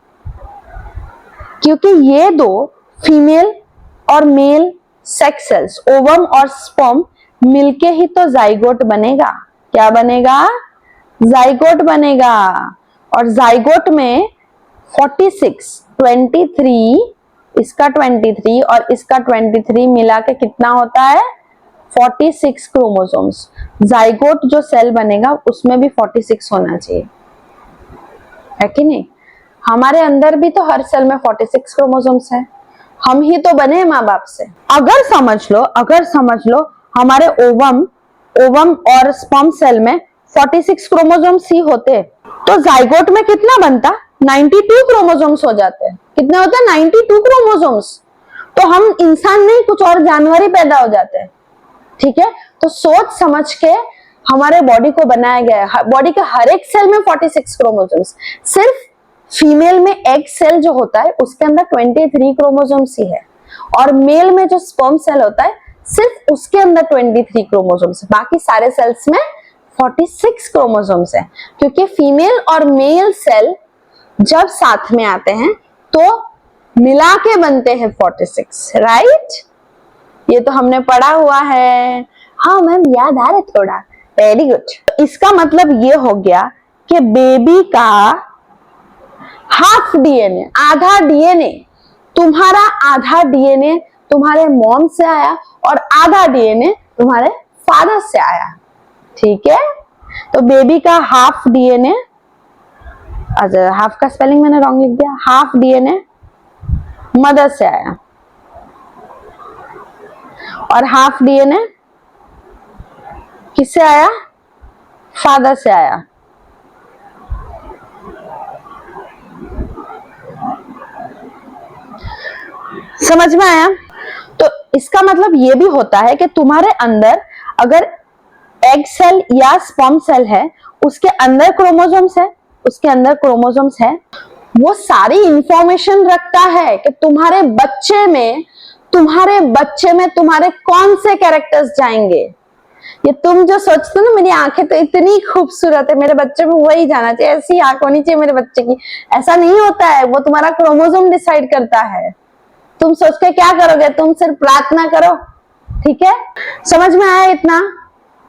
क्योंकि ये दो फीमेल और मेल सेक्स सेल्स ओवम और स्पर्म मिलके ही तो जाइगोट बनेगा। क्या बनेगा? जाइगोट बनेगा। और जाइगोट में 46, 23, इसका 23 और इसका 23 मिला के कितना होता है? 46 क्रोमोसोम्स। जाइगोट जो सेल बनेगा उसमें भी 46 होना चाहिए, है कि नहीं? हमारे अंदर भी तो हर सेल में 46 क्रोमोसोम्स है, हम ही तो बने माँ बाप से। अगर समझ लो हमारे ओवम और स्पर्म सेल में 46 क्रोमोसोम्स ही होते, तो जाइगोट में कितना बनता? 92 क्रोमोसोम्स हो जाते हैं। कितने होते हैं? 92 क्रोमोसोम्स। तो हम इंसान नहीं, कुछ और जानवर ही पैदा हो जाते हैं। ठीक है, तो सोच समझ के हमारे बॉडी को बनाया गया है। बॉडी के हर एक सेल में 46 क्रोमोसोम्स। सिर्फ फीमेल में एग सेल जो होता है उसके अंदर 23 क्रोमोसोम्स ही है, और मेल में जो स्पर्म सेल होता है सिर्फ उसके अंदर 23 क्रोमोसोम्स, बाकी सारे सेल्स में 46 क्रोमोसोम्स है। क्योंकि फीमेल और मेल सेल जब साथ में आते हैं तो मिला के बनते हैं 46, राइट? ये तो हमने पढ़ा हुआ है। हाँ मैम याद आ रहा है थोड़ा, वेरी गुड। इसका मतलब ये हो गया कि बेबी का हाफ डीएनए, आधा डीएनए, तुम्हारा आधा डीएनए तुम्हारे मॉम से आया और आधा डीएनए तुम्हारे फादर से आया। ठीक है, तो बेबी का हाफ डीएनए, अच्छा हाफ का स्पेलिंग मैंने रॉन्ग लिख दिया, हाफ डीएनए मदर से आया और हाफ डीएनए किससे आया? फादर से आया। समझ में आया? तो इसका मतलब ये भी होता है कि तुम्हारे अंदर अगर एग सेल या स्पर्म सेल है, उसके अंदर क्रोमोसोम्स है, वो सारी इंफॉर्मेशन रखता है कि तुम्हारे बच्चे में तुम्हारे कौन से कैरेक्टर्स जाएंगे। ये तुम जो सोचते हो ना मेरी आंखें तो इतनी खूबसूरत है, मेरे बच्चे में वही जाना चाहिए, ऐसी आंख होनी चाहिए मेरे बच्चे की, ऐसा नहीं होता है। वो तुम्हारा क्रोमोसोम डिसाइड करता है। तुम सोच के क्या करोगे, तुम सिर्फ प्रार्थना करो। ठीक है, समझ में आया इतना?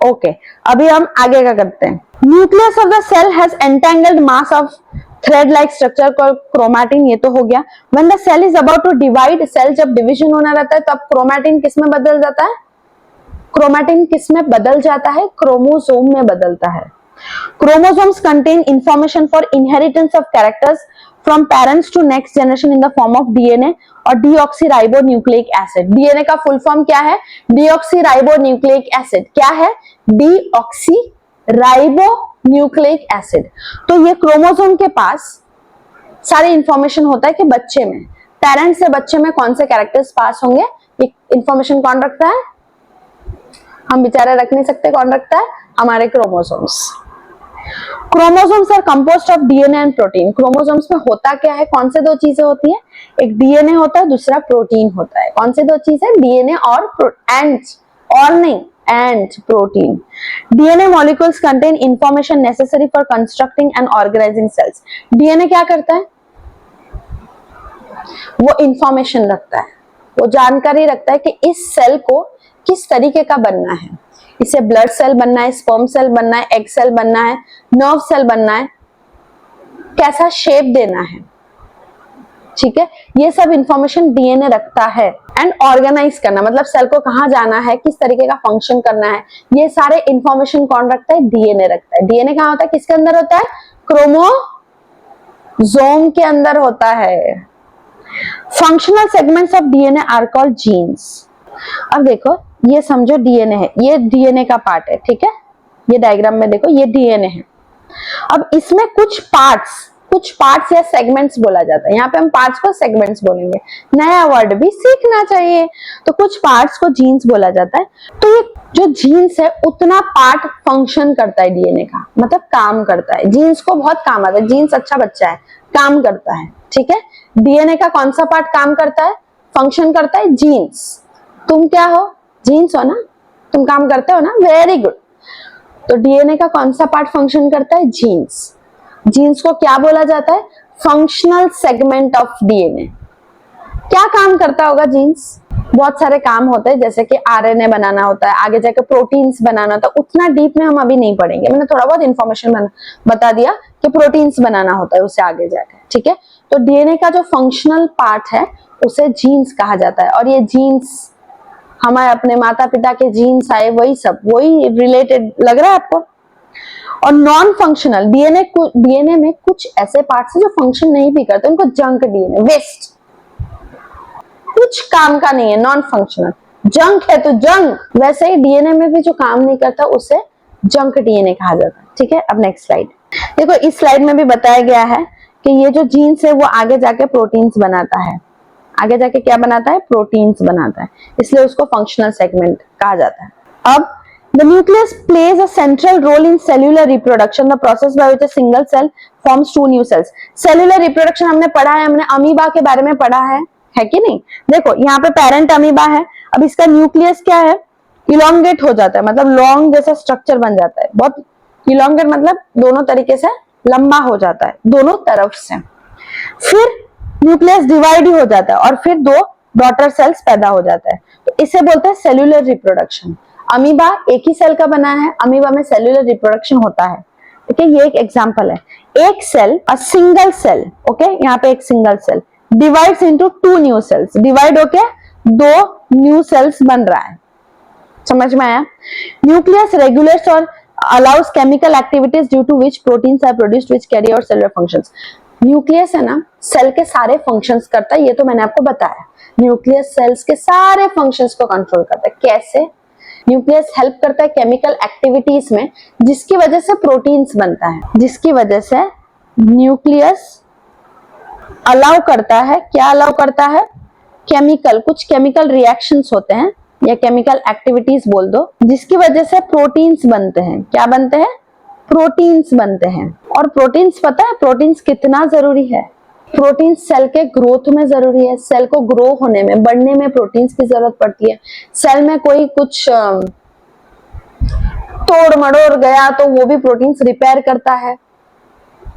ओके, अभी हम आगे का करते हैं। Nucleus of the cell has entangled mass of thread like structure called chromatin, ये तो हो गया। When the cell is about to divide, cell जब डिवीजन होना रहता है तब क्रोमैटिन किस में बदल जाता है? क्रोमैटिन किस में बदल जाता है? क्रोमोसोम में बदलता है। Chromosomes contain information for inheritance of characters from parents to next generation in the form of DNA और deoxyribonucleic acid। DNA का फुल फॉर्म क्या है? deoxyribonucleic acid। क्या है? deoxyribonucleic acid। तो ये क्रोमोसोम के पास सारी इंफॉर्मेशन होता है कि बच्चे में, पेरेंट्स से बच्चे में कौन से कैरेक्टर्स पास होंगे, ये इंफॉर्मेशन कौन रखता है? हम बेचारे रख नहीं सकते, कौन रखता है? हमारे chromosomes. Chromosomes are composed of DNA and protein. Chromosomes में होता क्या है? कौन से दो चीजें होती है? एक डीएनए होता है, दूसरा प्रोटीन होता है। कौन से दो चीजें? डीएनए और protein. DNA molecules contain information necessary for constructing and organizing cells. DNA क्या करता है? वो इंफॉर्मेशन रखता है, वो जानकारी रखता है कि इस सेल को किस तरीके का बनना है। इसे ब्लड सेल बनना है, स्पर्म सेल बनना है, एग सेल बनना है, नर्व सेल बनना है, कैसा शेप देना है। ठीक है, ये सब इंफॉर्मेशन डीएनए रखता है। एंड ऑर्गेनाइज करना मतलब सेल को कहाँ जाना है, किस तरीके का फंक्शन करना है, ये सारे इंफॉर्मेशन कौन रखता है? डीएनए रखता है। डीएनए कहाँ होता है? किसके अंदर होता है? क्रोमोसोम के अंदर होता है। Functional segments of DNA are called genes. अब देखो, ये समझो डीएनए है, ये डीएनए का पार्ट है। ठीक है, ये डायग्राम में देखो, ये डीएनए है। अब इसमें कुछ पार्ट्स या सेगमेंट्स बोला जाता है। यहाँ पे हम पार्ट्स को सेगमेंट्स बोलेंगे, नया वर्ड भी सीखना चाहिए। तो कुछ पार्ट्स को जीन्स बोला जाता है। तो ये जो जीन्स है उतना पार्ट फंक्शन करता है डीएनए का, मतलब काम करता है। जीन्स को बहुत काम आता है, जीन्स अच्छा बच्चा है, काम करता है। ठीक है, डीएनए का कौन सा पार्ट काम करता है, फंक्शन करता है? जीन्स। तुम क्या हो? जीन्स हो ना, तुम काम करते हो ना, वेरी गुड। तो डीएनए का कौन सा पार्ट फंक्शन करता है? जीन्स। जीन्स को क्या बोला जाता है? Functional segment of DNA. क्या काम करता होगा जीन्स? बहुत सारे काम होते हैं, जैसे कि आरएनए बनाना होता है, आगे जाके प्रोटीन्स बनाना होता है। उतना डीप में हम अभी नहीं पढ़ेंगे, मैंने थोड़ा बहुत इंफॉर्मेशन बता दिया कि प्रोटीन्स बनाना होता है उससे आगे जाके। ठीक है, तो डीएनए का जो फंक्शनल पार्ट है उसे जीन्स कहा जाता है। और ये जीन्स हमारे अपने माता पिता के जीन्स आए, वही रिलेटेड लग रहा है आपको। और नॉन फंक्शनल डीएनए में कुछ ऐसे पार्ट्स हैं जो फंक्शन नहीं भी करते, उनको जंक डीएनए, वेस्ट, कुछ काम का नहीं है, नॉन फंक्शनल। जंक है तो जंक। वैसे ही डीएनए में भी जो काम नहीं करता उसे जंक डीएनए कहा जाता है। ठीक है, अब नेक्स्ट स्लाइड देखो। इस स्लाइड में भी बताया गया है कि ये जो जीन्स है वो आगे जाके प्रोटीन्स बनाता है। आगे जाके क्या बनाता है? प्रोटीन्स बनाता है, इसलिए उसको फंक्शनल सेगमेंट कहा जाता है। अब the nucleus plays a central role in cellular reproduction, the process by which a single cell forms two new cells। cellular reproduction हमने पढ़ा है, हमने अमीबा के बारे में पढ़ा है कि नहीं? देखो यहाँ पे पेरेंट अमीबा है। अब इसका न्यूक्लियस क्या है? इलोंगेट हो जाता है, मतलब लॉन्ग जैसा स्ट्रक्चर बन जाता है। बहुत इलोंगेट मतलब दोनों तरीके से लंबा हो जाता है, दोनों तरफ से। फिर न्यूक्लियस डिवाइड हो जाता है और फिर दो डॉटर सेल्स पैदा हो जाता है। तो इसे बोलते हैं सेल्यूलर रिप्रोडक्शन। अमीबा एक ही सेल का बना है, अमीबा में सेल्यूलर रिप्रोडक्शन होता है। ठीक है, ये एक एग्जांपल है। एक cell, a single cell, okay, यहाँ पे एक single cell divides into two new cells. Divide होके दो न्यू सेल्स बन रहा है। समझ में आया? न्यूक्लियस रेगुलेट्स और allows chemical activities due to which proteins are produced which carry out cellular functions. Nucleus है ना, सेल के सारे फंक्शंस करता है, ये तो मैंने आपको बताया। न्यूक्लियस सेल्स के सारे फंक्शंस को कंट्रोल करता है। कैसे? न्यूक्लियस हेल्प करता है केमिकल एक्टिविटीज में, जिसकी वजह से प्रोटीन्स बनता है, जिसकी वजह से न्यूक्लियस अलाउ करता है। क्या अलाउ करता है? कुछ केमिकल रिएक्शंस होते हैं या केमिकल एक्टिविटीज बोल दो, जिसकी वजह से प्रोटीन्स बनते हैं। क्या बनते हैं? प्रोटीन्स बनते हैं। और प्रोटीन्स, पता है प्रोटीन्स कितना जरूरी है? प्रोटीन सेल के ग्रोथ में जरूरी है, सेल को ग्रो होने में, बढ़ने में प्रोटीन्स की जरूरत पड़ती है। सेल में कोई कुछ तोड़ मड़ोड़ गया तो वो भी प्रोटीन्स रिपेयर करता है।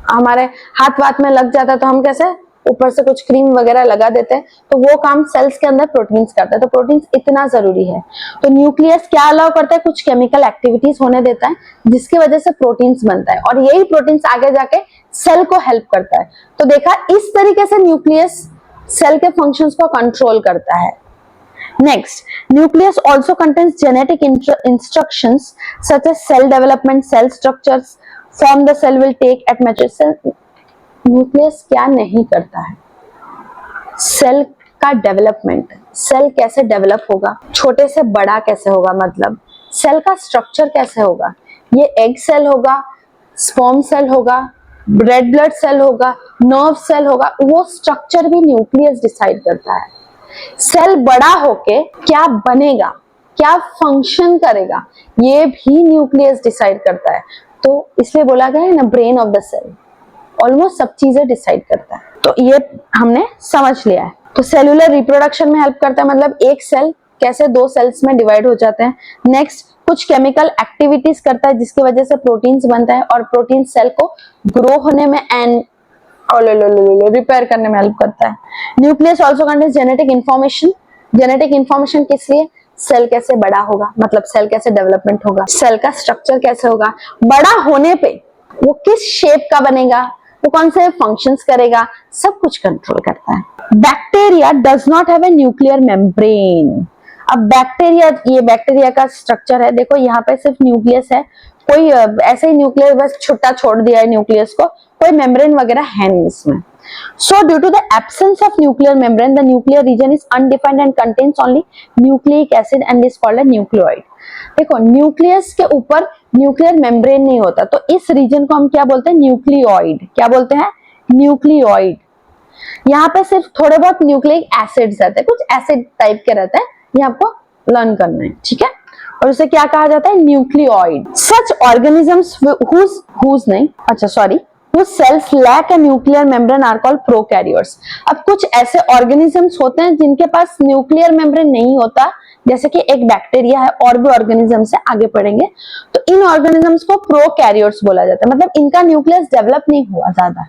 हमारे हाथ वाथ में लग जाता है तो हम कैसे ऊपर से कुछ क्रीम वगैरह लगा देते हैं, तो वो काम सेल्स के अंदर प्रोटीन्स करता है। तो प्रोटीन्स इतना जरूरी है। तो न्यूक्लियस क्या अलाउ करता है, कुछ केमिकल एक्टिविटीज होने देता है जिसकी वजह से प्रोटीन्स बनता है, और यही प्रोटीन्स आगे जाके सेल को हेल्प करता है। तो देखा, इस तरीके से न्यूक्लियस सेल के फंक्शंस को कंट्रोल करता है। Next, nucleus also contains genetic instructions such as cell development, cell structures, form the cell will take at maturity. Nucleus क्या नहीं करता है, सेल का डेवलपमेंट, सेल कैसे डेवलप होगा, छोटे से बड़ा कैसे होगा, मतलब सेल का स्ट्रक्चर कैसे होगा, ये एग सेल होगा, स्पर्म सेल होगा, रेड ब्लड सेल होगा, नर्व सेल होगा, वो स्ट्रक्चर भी न्यूक्लियस डिसाइड करता है। सेल बड़ा होके क्या बनेगा, क्या फंक्शन करेगा, ये भी न्यूक्लियस डिसाइड करता है। तो इसलिए बोला गया है ना, brain of the cell, almost सब चीजें डिसाइड करता है। तो ये हमने समझ लिया है। तो सेलुलर रिप्रोडक्शन में हेल्प करता है, मतलब एक सेल कैसे दो सेल्स में डिवाइड हो जाते हैं। नेक्स्ट, कुछ केमिकल एक्टिविटीज करता है जिसकी वजह से प्रोटीन्स बनता है, और प्रोटीन सेल को ग्रो होने में एंड रिपेयर करने में हेल्प करता है। Nucleus also contains genetic information. Genetic information किस लिए, सेल कैसे बड़ा होगा, मतलब सेल कैसे डेवलपमेंट होगा, सेल का स्ट्रक्चर कैसे होगा, बड़ा होने पे वो किस शेप का बनेगा, वो कौन से फंक्शंस करेगा, सब कुछ कंट्रोल करता है। Bacteria does not have a nuclear membrane. अब बैक्टीरिया, ये बैक्टीरिया का स्ट्रक्चर है, देखो यहाँ पे सिर्फ न्यूक्लियस है, कोई ऐसे ही न्यूक्लियस बस छुट्टा छोड़ दिया है न्यूक्लियस को, कोई मेम्ब्रेन वगैरह है नहीं इसमें। So due to the absence of nuclear membrane, the nuclear region is undefined and contains only nucleic acid and is called a nucleoid. देखो, न्यूक्लियस के ऊपर न्यूक्लियर मेम्ब्रेन नहीं होता, तो इस रीजन को हम क्या बोलते हैं, न्यूक्लियोइड। क्या बोलते हैं, न्यूक्लियोइड। यहाँ पे सिर्फ थोड़े बहुत न्यूक्लिक एसिड्स रहते हैं, कुछ एसिड टाइप के रहते हैं, ये आपको लर्न करना है, ठीक है। और उसे क्या कहा जाता है, न्यूक्लियोइड। सच ऑर्गेनिजम्स whose नहीं, अच्छा sorry, whose cells lack a nuclear membrane are called prokaryotes। अब कुछ ऐसे ऑर्गेनिजम्स होते हैं जिनके पास न्यूक्लियर मेम्ब्रेन नहीं होता, जैसे कि एक बैक्टीरिया है, और भी ऑर्गेनिजम्स है, आगे पढ़ेंगे। तो इन ऑर्गेनिजम्स को प्रोकैरियोट्स बोला जाता है, मतलब इनका न्यूक्लियस डेवलप नहीं हुआ ज्यादा।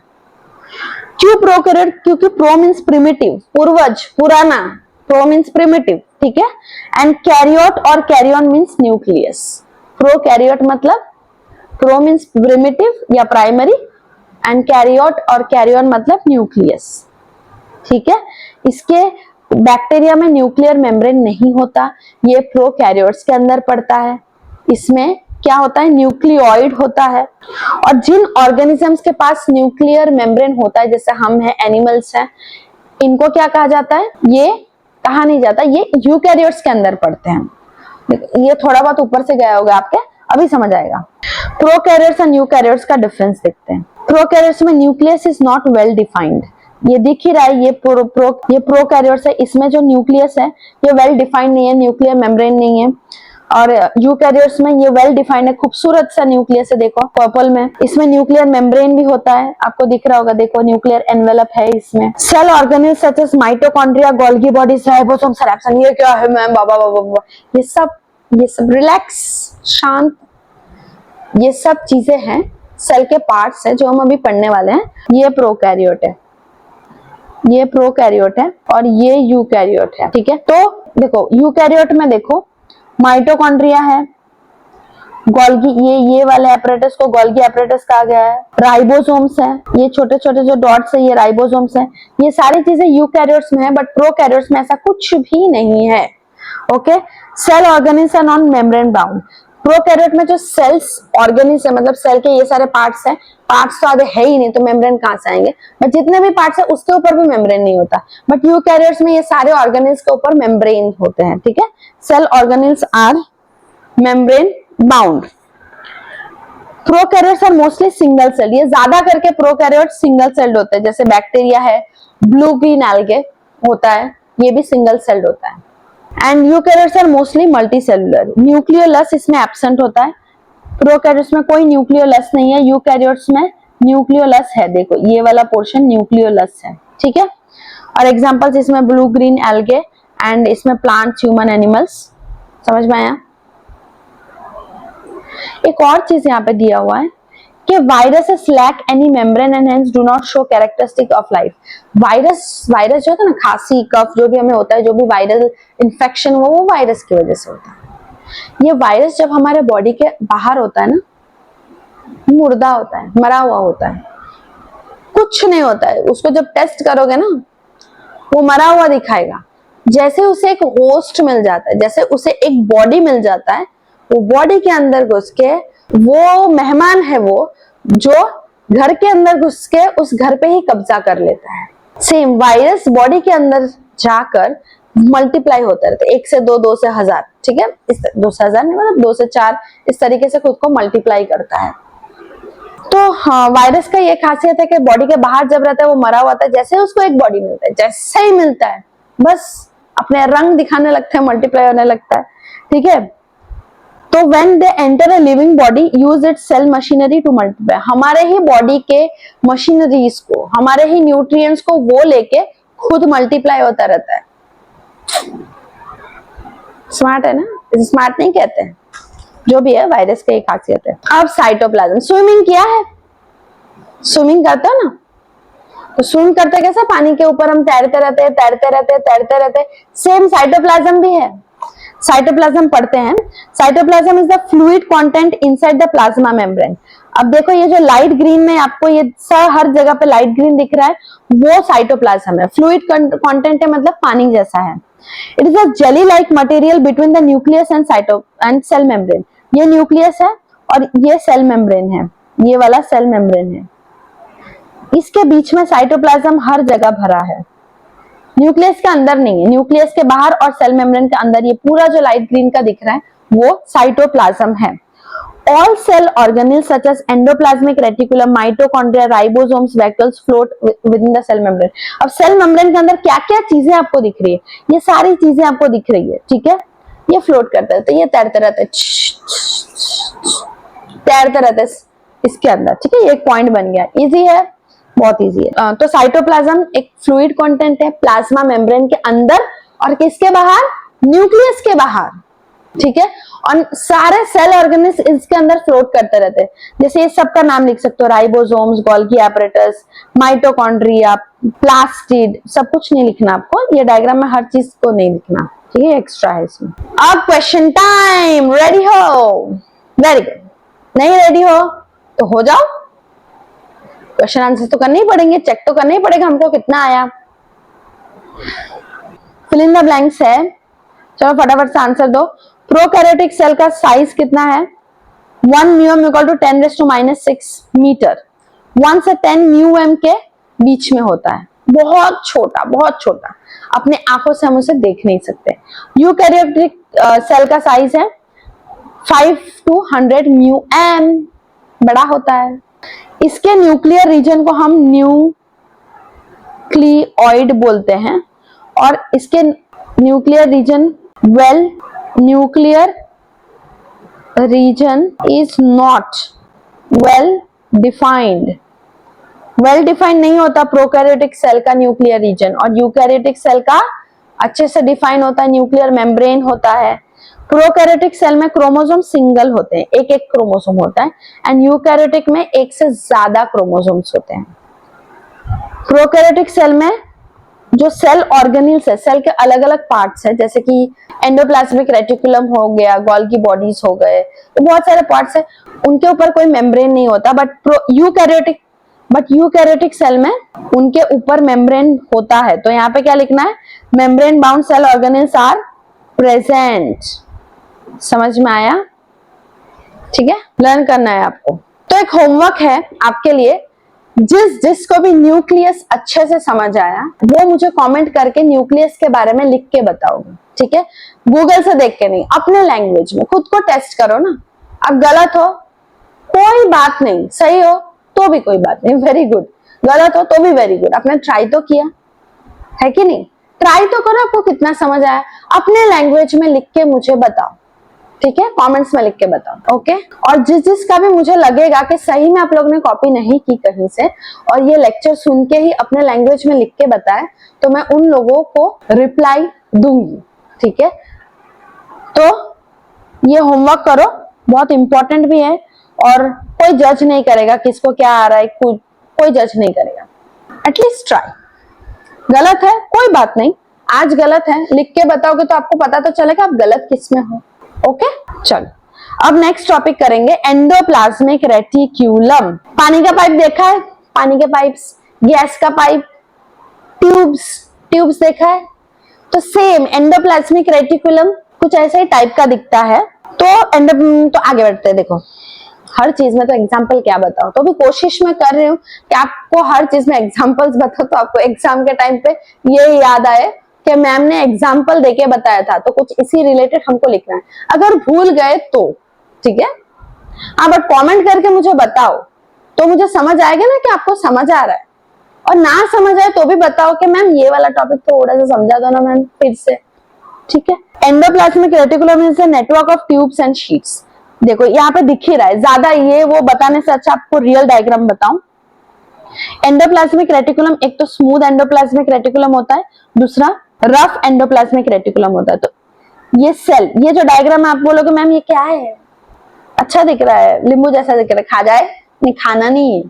क्यों प्रोकैरियोट, क्योंकि प्रो मीन्स प्रिमिटिव, पूर्वज, पुराना, प्रो मीन्स प्रिमिटिव, ठीक है, एंड कैरियोट और कैरियन मीन्स न्यूक्लियस। प्रोकैरियोट मतलब प्रो मीन्स प्रिमिटिव या प्राइमरी, एंड कैरियोट और कैरियन मतलब न्यूक्लियस, ठीक है। इसके बैक्टीरिया में न्यूक्लियर मेम्ब्रेन नहीं होता, ये प्रोकैरियोट्स के अंदर पड़ता है। इसमें क्या होता है, न्यूक्लियोइड होता है। और जिन ऑर्गेनिजम्स के पास न्यूक्लियर मेम्ब्रेन होता है, जैसे हम हैं, एनिमल्स हैं, इनको क्या कहा जाता है, ये कहा नहीं जाता, ये यूकैरियोट्स के अंदर पड़ते हैं। ये थोड़ा बहुत ऊपर से गया होगा आपके, अभी समझ आएगा। प्रोकैरियोट्स और यूकैरियोट्स का डिफरेंस देखते हैं। प्रोकैरियोट्स में nucleus is not well defined, ये दिख ही रहा है, ये प्रोकैरियोट्स है, इसमें जो न्यूक्लियस है ये वेल डिफाइंड नहीं है, न्यूक्लियर मेम्ब्रेन नहीं है। और यूकैरियोट्स में ये वेल डिफाइंड है, खूबसूरत सा न्यूक्लियस है, देखो पर्पल में, इसमें न्यूक्लियर मेम्ब्रेन भी होता है, आपको दिख रहा होगा, देखो न्यूक्लियर एनवेलप है इसमें। Cell organelles such as mitochondria, Golgi bodies, ribosome, सेरेप्सन, ये क्या है मैम, बाबा बाबा बाबा, ये सब रिलैक्स, शांत, ये सब चीजें हैं, सेल के पार्ट्स हैं जो हम अभी पढ़ने वाले हैं। ये प्रोकैरियोट है, ये प्रोकैरियोट है, और ये यूकैरियोट है, ठीक है। तो देखो, यूकैरियोट में देखो माइटोकॉन्ड्रिया है, गोल्गी, ये वाले एपरेटस को गोल्गी एपरेटस कहा गया है, राइबोसोम्स है, ये छोटे छोटे जो डॉट्स है ये राइबोसोम्स है, ये सारी चीजें यूकैरियोट्स में है, बट प्रोकैरियोट्स में ऐसा कुछ भी नहीं है, okay. Cell organelles are non membrane bound. Prokaryote में जो सेल्स ऑर्गेनिल्स है, मतलब सेल के ये सारे पार्ट्स हैं, पार्ट्स तो आगे है ही नहीं, तो मेम्ब्रेन कहां से आएंगे, बट जितने भी पार्ट्स है उसके ऊपर भी मेम्ब्रेन नहीं होता, बट यूकैरियोट्स में ये सारे ऑर्गेनिल्स के ऊपर मेम्ब्रेन होते हैं, ठीक है। Cell organelles are membrane bound. Prokaryotes are mostly single cell, ये ज्यादा करके प्रोकैरियोट्स सिंगल सेल्ड होते हैं, जैसे बैक्टीरिया है, ब्लू ग्रीन एल्गे होता है, ये भी सिंगल सेल्ड होता है। And eukaryotes are mostly multicellular, nucleolus इसमें एब्सेंट होता है। प्रोकैरियोट्स में कोई न्यूक्लियोलस नहीं है, यूकैरियोट्स में न्यूक्लियोलस है, देखो ये वाला पोर्शन न्यूक्लियोलस है, ठीक है। और एग्जांपल्स इसमें ब्लू ग्रीन एल्गे एंड इसमें प्लांट्स, ह्यूमन, एनिमल्स। समझ में आया? एक और चीज यहाँ पे दिया हुआ है कि viruses lack any membrane and hence do not show characteristic of life. Virus जो होता है ना, खांसी कफ जो भी हमें होता है, जो भी वायरल इंफेक्शन हो, वो वायरस की वजह से होता है। ये वायरस जब हमारे बॉडी के बाहर होता है ना, मुर्दा होता है, मरा हुआ होता है, कुछ नहीं होता है। उसको जब टेस्ट करोगे ना, वो मरा हुआ दिखाएगा। जैसे उसे एक होस्ट मिल जाता है, जैसे उसे एक बॉडी मिल जाता है, वो बॉडी के अंदर घुस के, वो मेहमान है वो जो घर के अंदर घुस के उस घर पे ही कब्जा कर लेता है। सेम वायरस बॉडी के अंदर जाकर मल्टीप्लाई होता रहता है, 1 से 2, 2 से 1000, ठीक है। इस 2 से 1000 नहीं, मतलब 2 से 4 इस तरीके से खुद को मल्टीप्लाई करता है। तो हाँ, वायरस का ये खासियत है कि बॉडी के बाहर जब रहता है वो मरा हुआ होता है, जैसे उसको एक बॉडी मिलता है, जैसे ही मिलता है बस अपने रंग दिखाने लगते हैं, मल्टीप्लाई होने लगता है, ठीक है। तो when they enter a living body, use its cell machinery to multiply। हमारे ही बॉडी के मशीनरीज को, हमारे ही न्यूट्रिएंट्स को वो लेके खुद मल्टीप्लाई होता रहता है। स्मार्ट है ना? इसे स्मार्ट नहीं कहते हैं, जो भी है वायरस की एक खासियत है। अब साइटोप्लाज्म, स्विमिंग किया है? स्विमिंग करते हो ना, तो स्विम करते कैसे? पानी के ऊपर हम तैरते रहते हैं, तैरते रहते हैं, तैरते रहते हैं। सेम साइटोप्लाज्म भी है। साइटोप्लाज्म पढ़ते हैं। Cytoplasm is the fluid content inside the plasma membrane. अब देखो ये जो लाइट ग्रीन में आपको ये हर जगह पे लाइट ग्रीन दिख रहा है, वो साइटोप्लाज्म है। फ्लूइड कंटेंट है, मतलब पानी जैसा है। It is a jelly like material between the nucleus and cell membrane. ये न्यूक्लियस है और ये सेल मेम्ब्रेन है, ये वाला सेल मेम्ब्रेन है। इसके बीच में साइटोप्लाज्म हर जगह भरा है, न्यूक्लियस के अंदर नहीं है, न्यूक्लियस के बाहर और सेल मेम्ब्रेन के अंदर। ये पूरा जो लाइट ग्रीन का दिख रहा है वो साइटोप्लाज्म है। All cell organelles such as endoplasmic reticulum, mitochondria, ribosomes, vacuoles float within the cell membrane. अब सेल मेम्ब्रेन के अंदर क्या क्या चीजें आपको दिख रही है, ये सारी चीजें आपको दिख रही है, ठीक है। ये फ्लोट करते रहते, ये तैरते रहते, तैरते रहते इसके अंदर, ठीक है। ये एक पॉइंट बन गया, इजी है, बहुत इजी है। तो साइटोप्लाज्म एक फ्लूइड कंटेंट है प्लाज्मा मेम्ब्रेन के अंदर और किसके बाहर? न्यूक्लियस के बाहर, ठीक है। और सारे सेल ऑर्गेनेल्स इसके अंदर फ्लोट करते रहते हैं। जैसे ये सबका नाम लिख सकते हो, ribosomes, Golgi apparatus, mitochondria, plastid, सब कुछ नहीं लिखना आपको, ये डायग्राम में हर चीज को नहीं लिखना, ठीक है, एक्स्ट्रा है इसमें। अब क्वेश्चन टाइम, रेडी हो? Very good. नहीं रेडी हो तो हो जाओ, क्वेश्चन आंसर तो करने ही पड़ेंगे, चेक तो करना ही पड़ेगा हमको कितना आया। फिल इन द ब्लैंक्स है, चलो फटाफट से आंसर दो। प्रोकैरियोटिक सेल का साइज कितना है? 1 म्यूएम इक्वल टू 10⁻⁶ मीटर। 1 से 10 म्यूएम के बीच में होता है, बहुत छोटा, बहुत छोटा, अपने आंखों से हम उसे देख नहीं सकते। यूकैरियोटिक सेल का साइज है 5 to 100 म्यूएम, बड़ा होता है। इसके न्यूक्लियर रीजन को हम न्यूक्लियोइड बोलते हैं और इसके nuclear region nuclear region is not well defined नहीं होता प्रोकैरियोटिक सेल का न्यूक्लियर रीजन, और यूकैरियोटिक सेल का अच्छे से डिफाइन होता है, न्यूक्लियर मेम्ब्रेन होता है। प्रोकैरियोटिक सेल में क्रोमोसोम सिंगल होते हैं, एक एक क्रोमोसोम होता है, एंड यूकैरियोटिक में एक से ज्यादा क्रोमोसोम्स होते हैं। प्रोकैरियोटिक सेल में जो सेल ऑर्गेनेल्स है, सेल के अलग अलग पार्ट्स है, जैसे कि एंडोप्लाज्मिक रेटिकुलम हो गया, गोल्गी बॉडीज हो गए, तो बहुत सारे पार्ट्स है, उनके ऊपर कोई मेम्ब्रेन नहीं होता। बट यूकैरियोटिक सेल में उनके ऊपर मेम्ब्रेन होता है। तो यहाँ पे क्या लिखना है? Membrane bound cell organelles are present. समझ में आया? ठीक है, लर्न करना है आपको। तो एक होमवर्क है आपके लिए, जिसको भी न्यूक्लियस अच्छे से समझ आया वो मुझे कमेंट करके न्यूक्लियस के बारे में लिख के बताओगे, ठीक है। गूगल से देख के नहीं, अपने लैंग्वेज में खुद को टेस्ट करो ना। अब गलत हो कोई बात नहीं, सही हो तो भी कोई बात नहीं, वेरी गुड। गलत हो तो भी वेरी गुड, आपने ट्राई तो किया है कि नहीं? ट्राई तो करो, आपको कितना समझ आया अपने लैंग्वेज में लिख के मुझे बताओ, ठीक है, कमेंट्स में लिख के बताओ। ओके, और जिसका भी मुझे लगेगा कि सही में आप लोगों ने कॉपी नहीं की कहीं से और ये लेक्चर सुन के ही अपने लैंग्वेज में लिख के बताए, तो मैं उन लोगों को रिप्लाई दूंगी। ठीक है, तो ये होमवर्क करो, बहुत इंपॉर्टेंट भी है और कोई जज नहीं करेगा किसको क्या आ रहा है, कोई जज नहीं करेगा। At least try. गलत है कोई बात नहीं, आज गलत है, लिख के बताओगे तो आपको पता तो चलेगा आप गलत किसमें हो। ओके, चलो अब नेक्स्ट टॉपिक करेंगे, एंडोप्लाज्मिक रेटिक्यूलम। पानी का पाइप देखा है, पानी के पाइप्स, गैस का पाइप, ट्यूब्स देखा है, तो सेम एंडोप्लाज्मिक रेटिक्यूलम कुछ ऐसे ही टाइप का दिखता है। तो आगे बढ़ते हैं। देखो हर चीज में तो एग्जाम्पल क्या बताओ, तो भी कोशिश मैं कर रही हूँ कि आपको हर चीज में एग्जाम्पल्स बताओ, तो आपको एग्जाम के टाइम पे ये याद आए कि मैम ने एग्जाम्पल देके बताया था, तो कुछ इसी रिलेटेड हमको लिखना है। अगर भूल गए तो ठीक है, हाँ, बट कमेंट करके मुझे बताओ तो मुझे समझ आएगा ना कि आपको समझ आ रहा है, और ना समझ आए तो भी बताओ कि मैम ये वाला टॉपिक थोड़ा सा समझा दो ना मैम फिर से। ठीक है, endoplasmic reticulum is a network of tubes and sheets. देखो यहाँ पे दिख ही रहा है, ज्यादा ये वो बताने से अच्छा आपको रियल डायग्राम बताऊं। एंडोप्लाज्मिक रेटिकुलम एक तो स्मूथ एंडोप्लाज्मिक रेटिकुलम होता है, दूसरा रफ एंडोप्लाज्मिक रेटिकुलम होता है। तो ये सेल, ये जो डायग्राम आप बोलोगे मैम ये क्या है, अच्छा दिख रहा है, नींबू जैसा दिख रहा है, खा जाए, नहीं खाना नहीं है।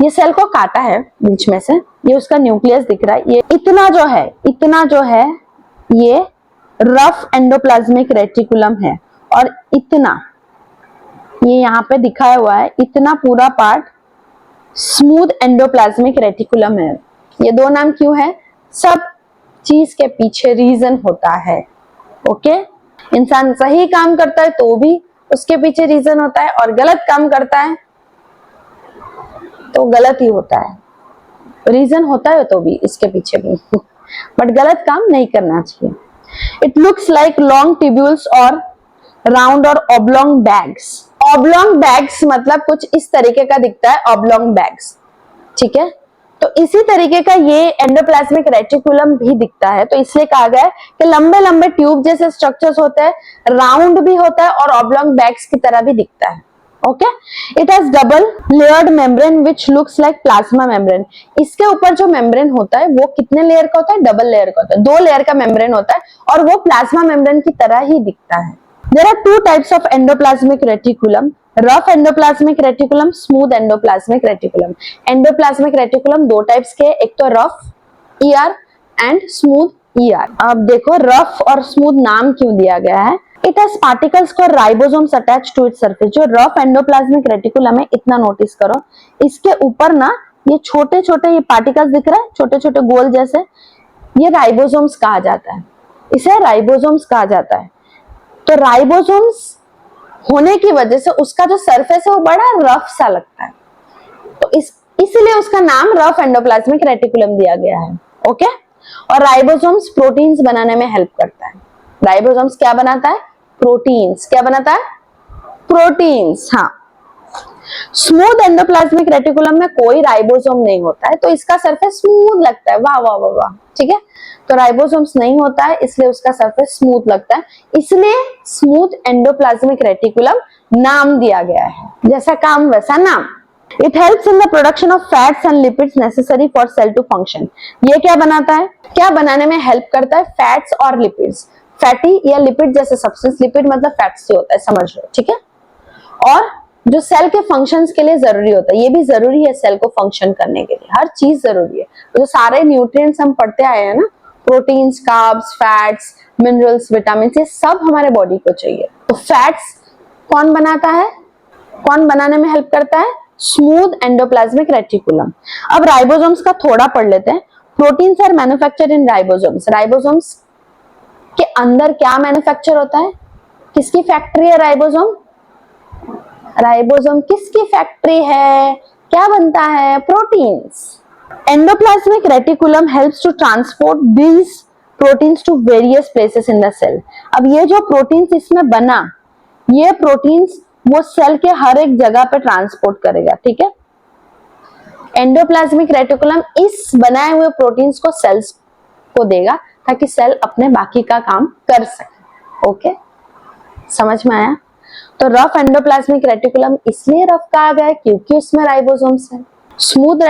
ये सेल को काटा है बीच में से, ये उसका न्यूक्लियस दिख रहा है, ये इतना जो है ये रफ एंडोप्लाज्मिक रेटिकुलम है, और इतना ये यहाँ पे दिखाया हुआ है, इतना पूरा पार्ट स्मूथ एंडोप्लाज्मिक रेटिकुलम है। ये दो नाम क्यों है, सब चीज के पीछे रीजन होता है। ओके, इंसान सही काम करता है तो भी उसके पीछे रीजन होता है, और गलत काम करता है तो गलत ही होता है, रीजन होता है तो भी इसके पीछे भी बट गलत काम नहीं करना चाहिए। It looks like long tubules और राउंड और ऑब्लोंग बैग्स। ऑब्लोंग बैग्स मतलब कुछ इस तरीके का दिखता है, ऑब्लोंग बैग्स। ठीक है, तो इसी तरीके का ये एंडोप्लाज्मिक रेटिकुलम भी दिखता है, तो इसलिए कहा गया है कि लंबे लंबे ट्यूब जैसे स्ट्रक्चर्स होते हैं, राउंड भी होता है और ऑब्लोंग बैग्स की तरह भी दिखता है। Okay, it has double layered membrane which looks like plasma membrane. इसके ऊपर जो मेम्ब्रेन होता है वो कितने लेयर का होता है, डबल लेयर का होता है, 2 लेयर का मेम्ब्रेन होता है, और वो प्लाज्मा मेम्ब्रेन की तरह ही दिखता है। There are 2 types of endoplasmic reticulum, rough endoplasmic reticulum, smooth endoplasmic reticulum. Endoplasmic reticulum 2 types के, एक तो rough ER and smooth ER। अब देखो rough और smooth नाम क्यों दिया गया है, it has particles called ribosomes attached to its surface। जो rough endoplasmic reticulum है, इतना नोटिस करो, इसके ऊपर ना ये छोटे छोटे ये पार्टिकल्स दिख रहा है, छोटे छोटे गोल जैसे, ये राइबोसोम्स कहा जाता है, इसे राइबोसोम्स कहा जाता है। तो राइबोसोम्स होने की वजह से उसका जो सरफेस है वो बड़ा रफ सा लगता है, तो इसलिए उसका नाम रफ एंडोप्लाज्मिक रेटिकुलम दिया गया है। ओके, और राइबोसोम्स प्रोटीन्स बनाने में हेल्प करता है। राइबोसोम्स क्या बनाता है, प्रोटीन्स। क्या बनाता है, प्रोटीन्स। हाँ, स्मूथ एंडोप्लाज्मिक रेटिकुलम में कोई राइबोसोम नहीं होता है, तो इसका सरफेस स्मूथ लगता है। वाह वाह वाह वाह, ठीक है, तो राइबोसोम्स नहीं होता है इसलिए उसका सरफेस स्मूथ लगता है, इसलिए स्मूथ एंडोप्लाज्मिक रेटिकुलम नाम दिया गया है, जैसा काम वैसा नाम। It helps in the production of fats and lipids necessary for cell to function. ये क्या बनाता है, क्या बनाने में हेल्प करता है, फैट्स और लिपिड्स। फैटी या लिपिड जैसे सब्सटेंस, लिपिड मतलब फैट्स से होता है, समझ लो, ठीक है, और जो सेल के फंक्शंस के लिए जरूरी होता है, ये भी जरूरी है सेल को फंक्शन करने के लिए, हर चीज जरूरी है। तो जो सारे न्यूट्रिएंट्स हम पढ़ते आए हैं ना, proteins, carbs, fats, minerals, vitamin, ये सब हमारे बॉडी को चाहिए। तो फैट्स कौन बनाता है, कौन बनाने में हेल्प करता है, स्मूथ एंडोप्लाज्मिक रेटिकुलम। अब राइबोसोम्स का थोड़ा पढ़ लेते हैं। Proteins are manufactured in ribosomes. Ribosomes के अंदर क्या मैन्युफैक्चर होता है, किसकी फैक्ट्री है राइबोसोम, राइबोसोम किसकी फैक्ट्री है, क्या बनता है, proteins. Endoplasmic reticulum helps to transport these proteins to various places in the cell. अब ये जो प्रोटीन्स इसमें बना, ये प्रोटीन्स वो सेल के हर एक जगह पे ट्रांसपोर्ट करेगा, ठीक है। एंडोप्लाज्मिक रेटिकुलम इस बनाए हुए प्रोटीन्स को सेल्स को देगा ताकि सेल अपने बाकी का काम कर सके। ओके, समझ में आया? तो रफ एंडोप्लाज्मिक रेटिकुलम इसलिए रफ कहा गया है क्योंकि उसमें राइबोसोम्स है। स्मूथ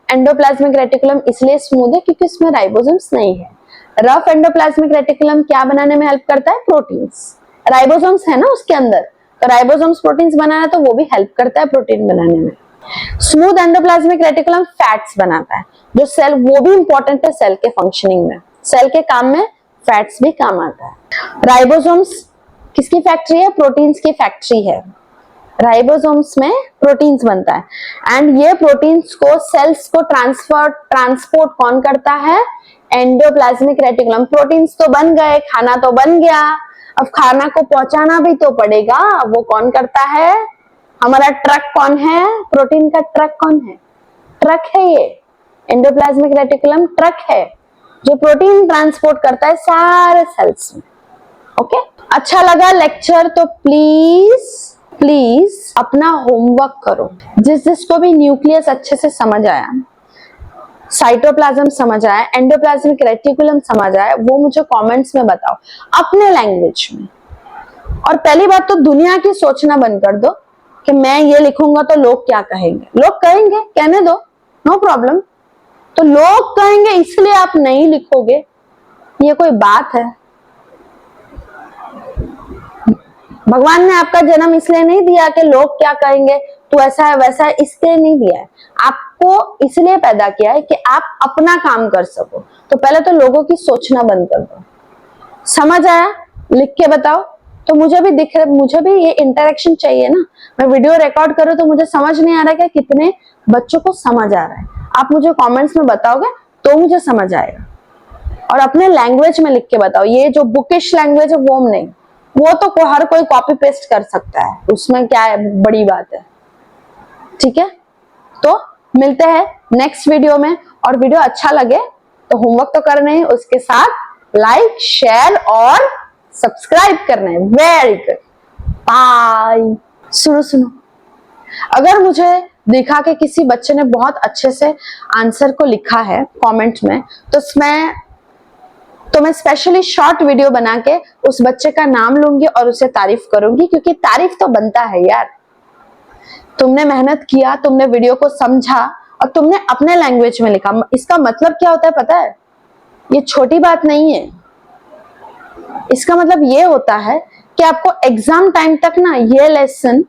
एंडोप्लाज्मिक रेटिकुलम इसलिए स्मूथ है क्योंकि उसमें राइबोसोम्स नहीं है। रफ एंडोप्लाज्मिक रेटिकुलम क्या बनाने में हेल्प करता है? प्रोटीन्स। राइबोसोम्स है ना उसके अंदर, तो राइबोसोम्स प्रोटीन्स बनाना, तो वो भी हेल्प करता है प्रोटीन बनाने में। स्मूथ एंडोप्लाज्मिक रेटिकुलम फैट्स बनाता है, जो सेल, वो भी इंपॉर्टेंट है सेल के फंक्शनिंग में, सेल के काम में फैट्स भी काम आता है। राइबोसोम्स किसकी फैक्ट्री है? प्रोटीन्स की फैक्ट्री है। राइबोसोम्स में प्रोटीन्स बनता है एंड ये प्रोटीन्स को सेल्स को ट्रांसपोर्ट कौन करता है? Endoplasmic reticulum. प्रोटीन्स तो बन गए, खाना तो बन गया, अब खाना को पहुंचाना भी तो पड़ेगा, वो कौन करता है? हमारा ट्रक कौन है? प्रोटीन का ट्रक कौन है? ट्रक है ये, एंडोप्लाज्मिक रेटिकुलम ट्रक है जो प्रोटीन ट्रांसपोर्ट करता है सारे सेल्स में। ओके, अच्छा लगा लेक्चर तो प्लीज अपना होमवर्क करो। जिसको भी न्यूक्लियस अच्छे से समझ आया, साइटोप्लाज्म समझ आया, एंडोप्लाज्मिक रेटिकुलम समझ आया, वो मुझे कमेंट्स में बताओ अपने लैंग्वेज में। और पहली बात तो दुनिया की सोचना बंद कर दो कि मैं ये लिखूंगा तो लोग क्या कहेंगे। लोग कहेंगे, कहने दो, नो प्रॉब्लम। तो लोग कहेंगे इसलिए आप नहीं लिखोगे, ये कोई बात है? भगवान ने आपका जन्म इसलिए नहीं दिया कि लोग क्या कहेंगे, तू ऐसा है वैसा है, इसलिए नहीं दिया है। आपको इसलिए पैदा किया है कि आप अपना काम कर सको। तो पहले तो लोगों की सोचना बंद कर दो। समझ आया? लिख के बताओ। तो मुझे भी दिख रहा, मुझे भी ये इंटरेक्शन चाहिए ना। मैं वीडियो रिकॉर्ड करूँ तो मुझे समझ नहीं आ रहा है कि कितने बच्चों को समझ आ रहा है। आप मुझे कमेंट्स में बताओगे तो मुझे समझ आएगा। और अपने लैंग्वेज में लिख के बताओ। ये जो बुकिश लैंग्वेज है वो नहीं, वो तो हर कोई कॉपी पेस्ट कर सकता है, उसमें क्या है, बड़ी बात है। ठीक है, तो मिलते हैं नेक्स्ट वीडियो में। और वीडियो अच्छा लगे तो होमवर्क तो करना है, उसके साथ लाइक, शेयर और सब्सक्राइब करना है। Very good, bye. सुनो, अगर मुझे दिखा कि किसी बच्चे ने बहुत अच्छे से आंसर को लिखा है कमेंट में, तो मैं स्पेशली शॉर्ट वीडियो बना के उस बच्चे का नाम लूंगी और उसे तारीफ करूंगी, क्योंकि तारीफ तो बनता है यार। तुमने मेहनत किया, तुमने वीडियो को समझा और तुमने अपने लैंग्वेज में लिखा। इसका मतलब क्या होता है पता है? ये छोटी बात नहीं है। इसका मतलब ये होता है कि आपको एग्जाम टाइम तक ना ये लेसन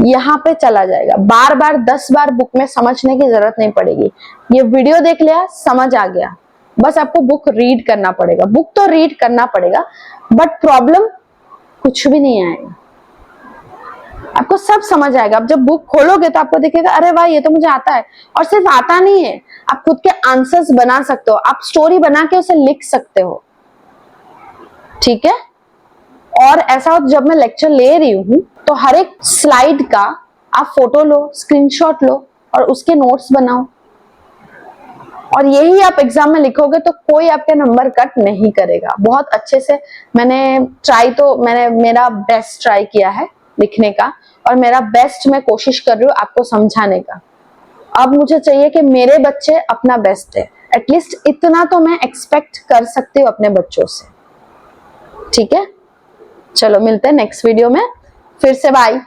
यहाँ पे चला जाएगा। बार बार 10 बार बुक में समझने की जरूरत नहीं पड़ेगी। ये वीडियो देख लिया, समझ आ गया, बस आपको बुक रीड करना पड़ेगा। बुक तो रीड करना पड़ेगा, बट प्रॉब्लम कुछ भी नहीं आएगा, आपको सब समझ आएगा। अब जब बुक खोलोगे तो आपको दिखेगा, अरे वाह ये तो मुझे आता है। और सिर्फ आता नहीं है, आप खुद के आंसर्स बना सकते हो, आप स्टोरी बना के उसे लिख सकते हो। ठीक है, और ऐसा जब मैं लेक्चर ले रही हूं तो हर एक स्लाइड का आप फोटो लो, स्क्रीनशॉट लो और उसके नोट्स बनाओ। और यही आप एग्जाम में लिखोगे तो कोई आपके नंबर कट नहीं करेगा। बहुत अच्छे से मैंने मेरा बेस्ट ट्राई किया है लिखने का, और मेरा बेस्ट मैं कोशिश कर रही हूँ आपको समझाने का। अब मुझे चाहिए कि मेरे बच्चे अपना बेस्ट है, एटलीस्ट इतना तो मैं एक्सपेक्ट कर सकती हूँ अपने बच्चों से। ठीक है, चलो मिलते हैं नेक्स्ट वीडियो में फिर से, बाय।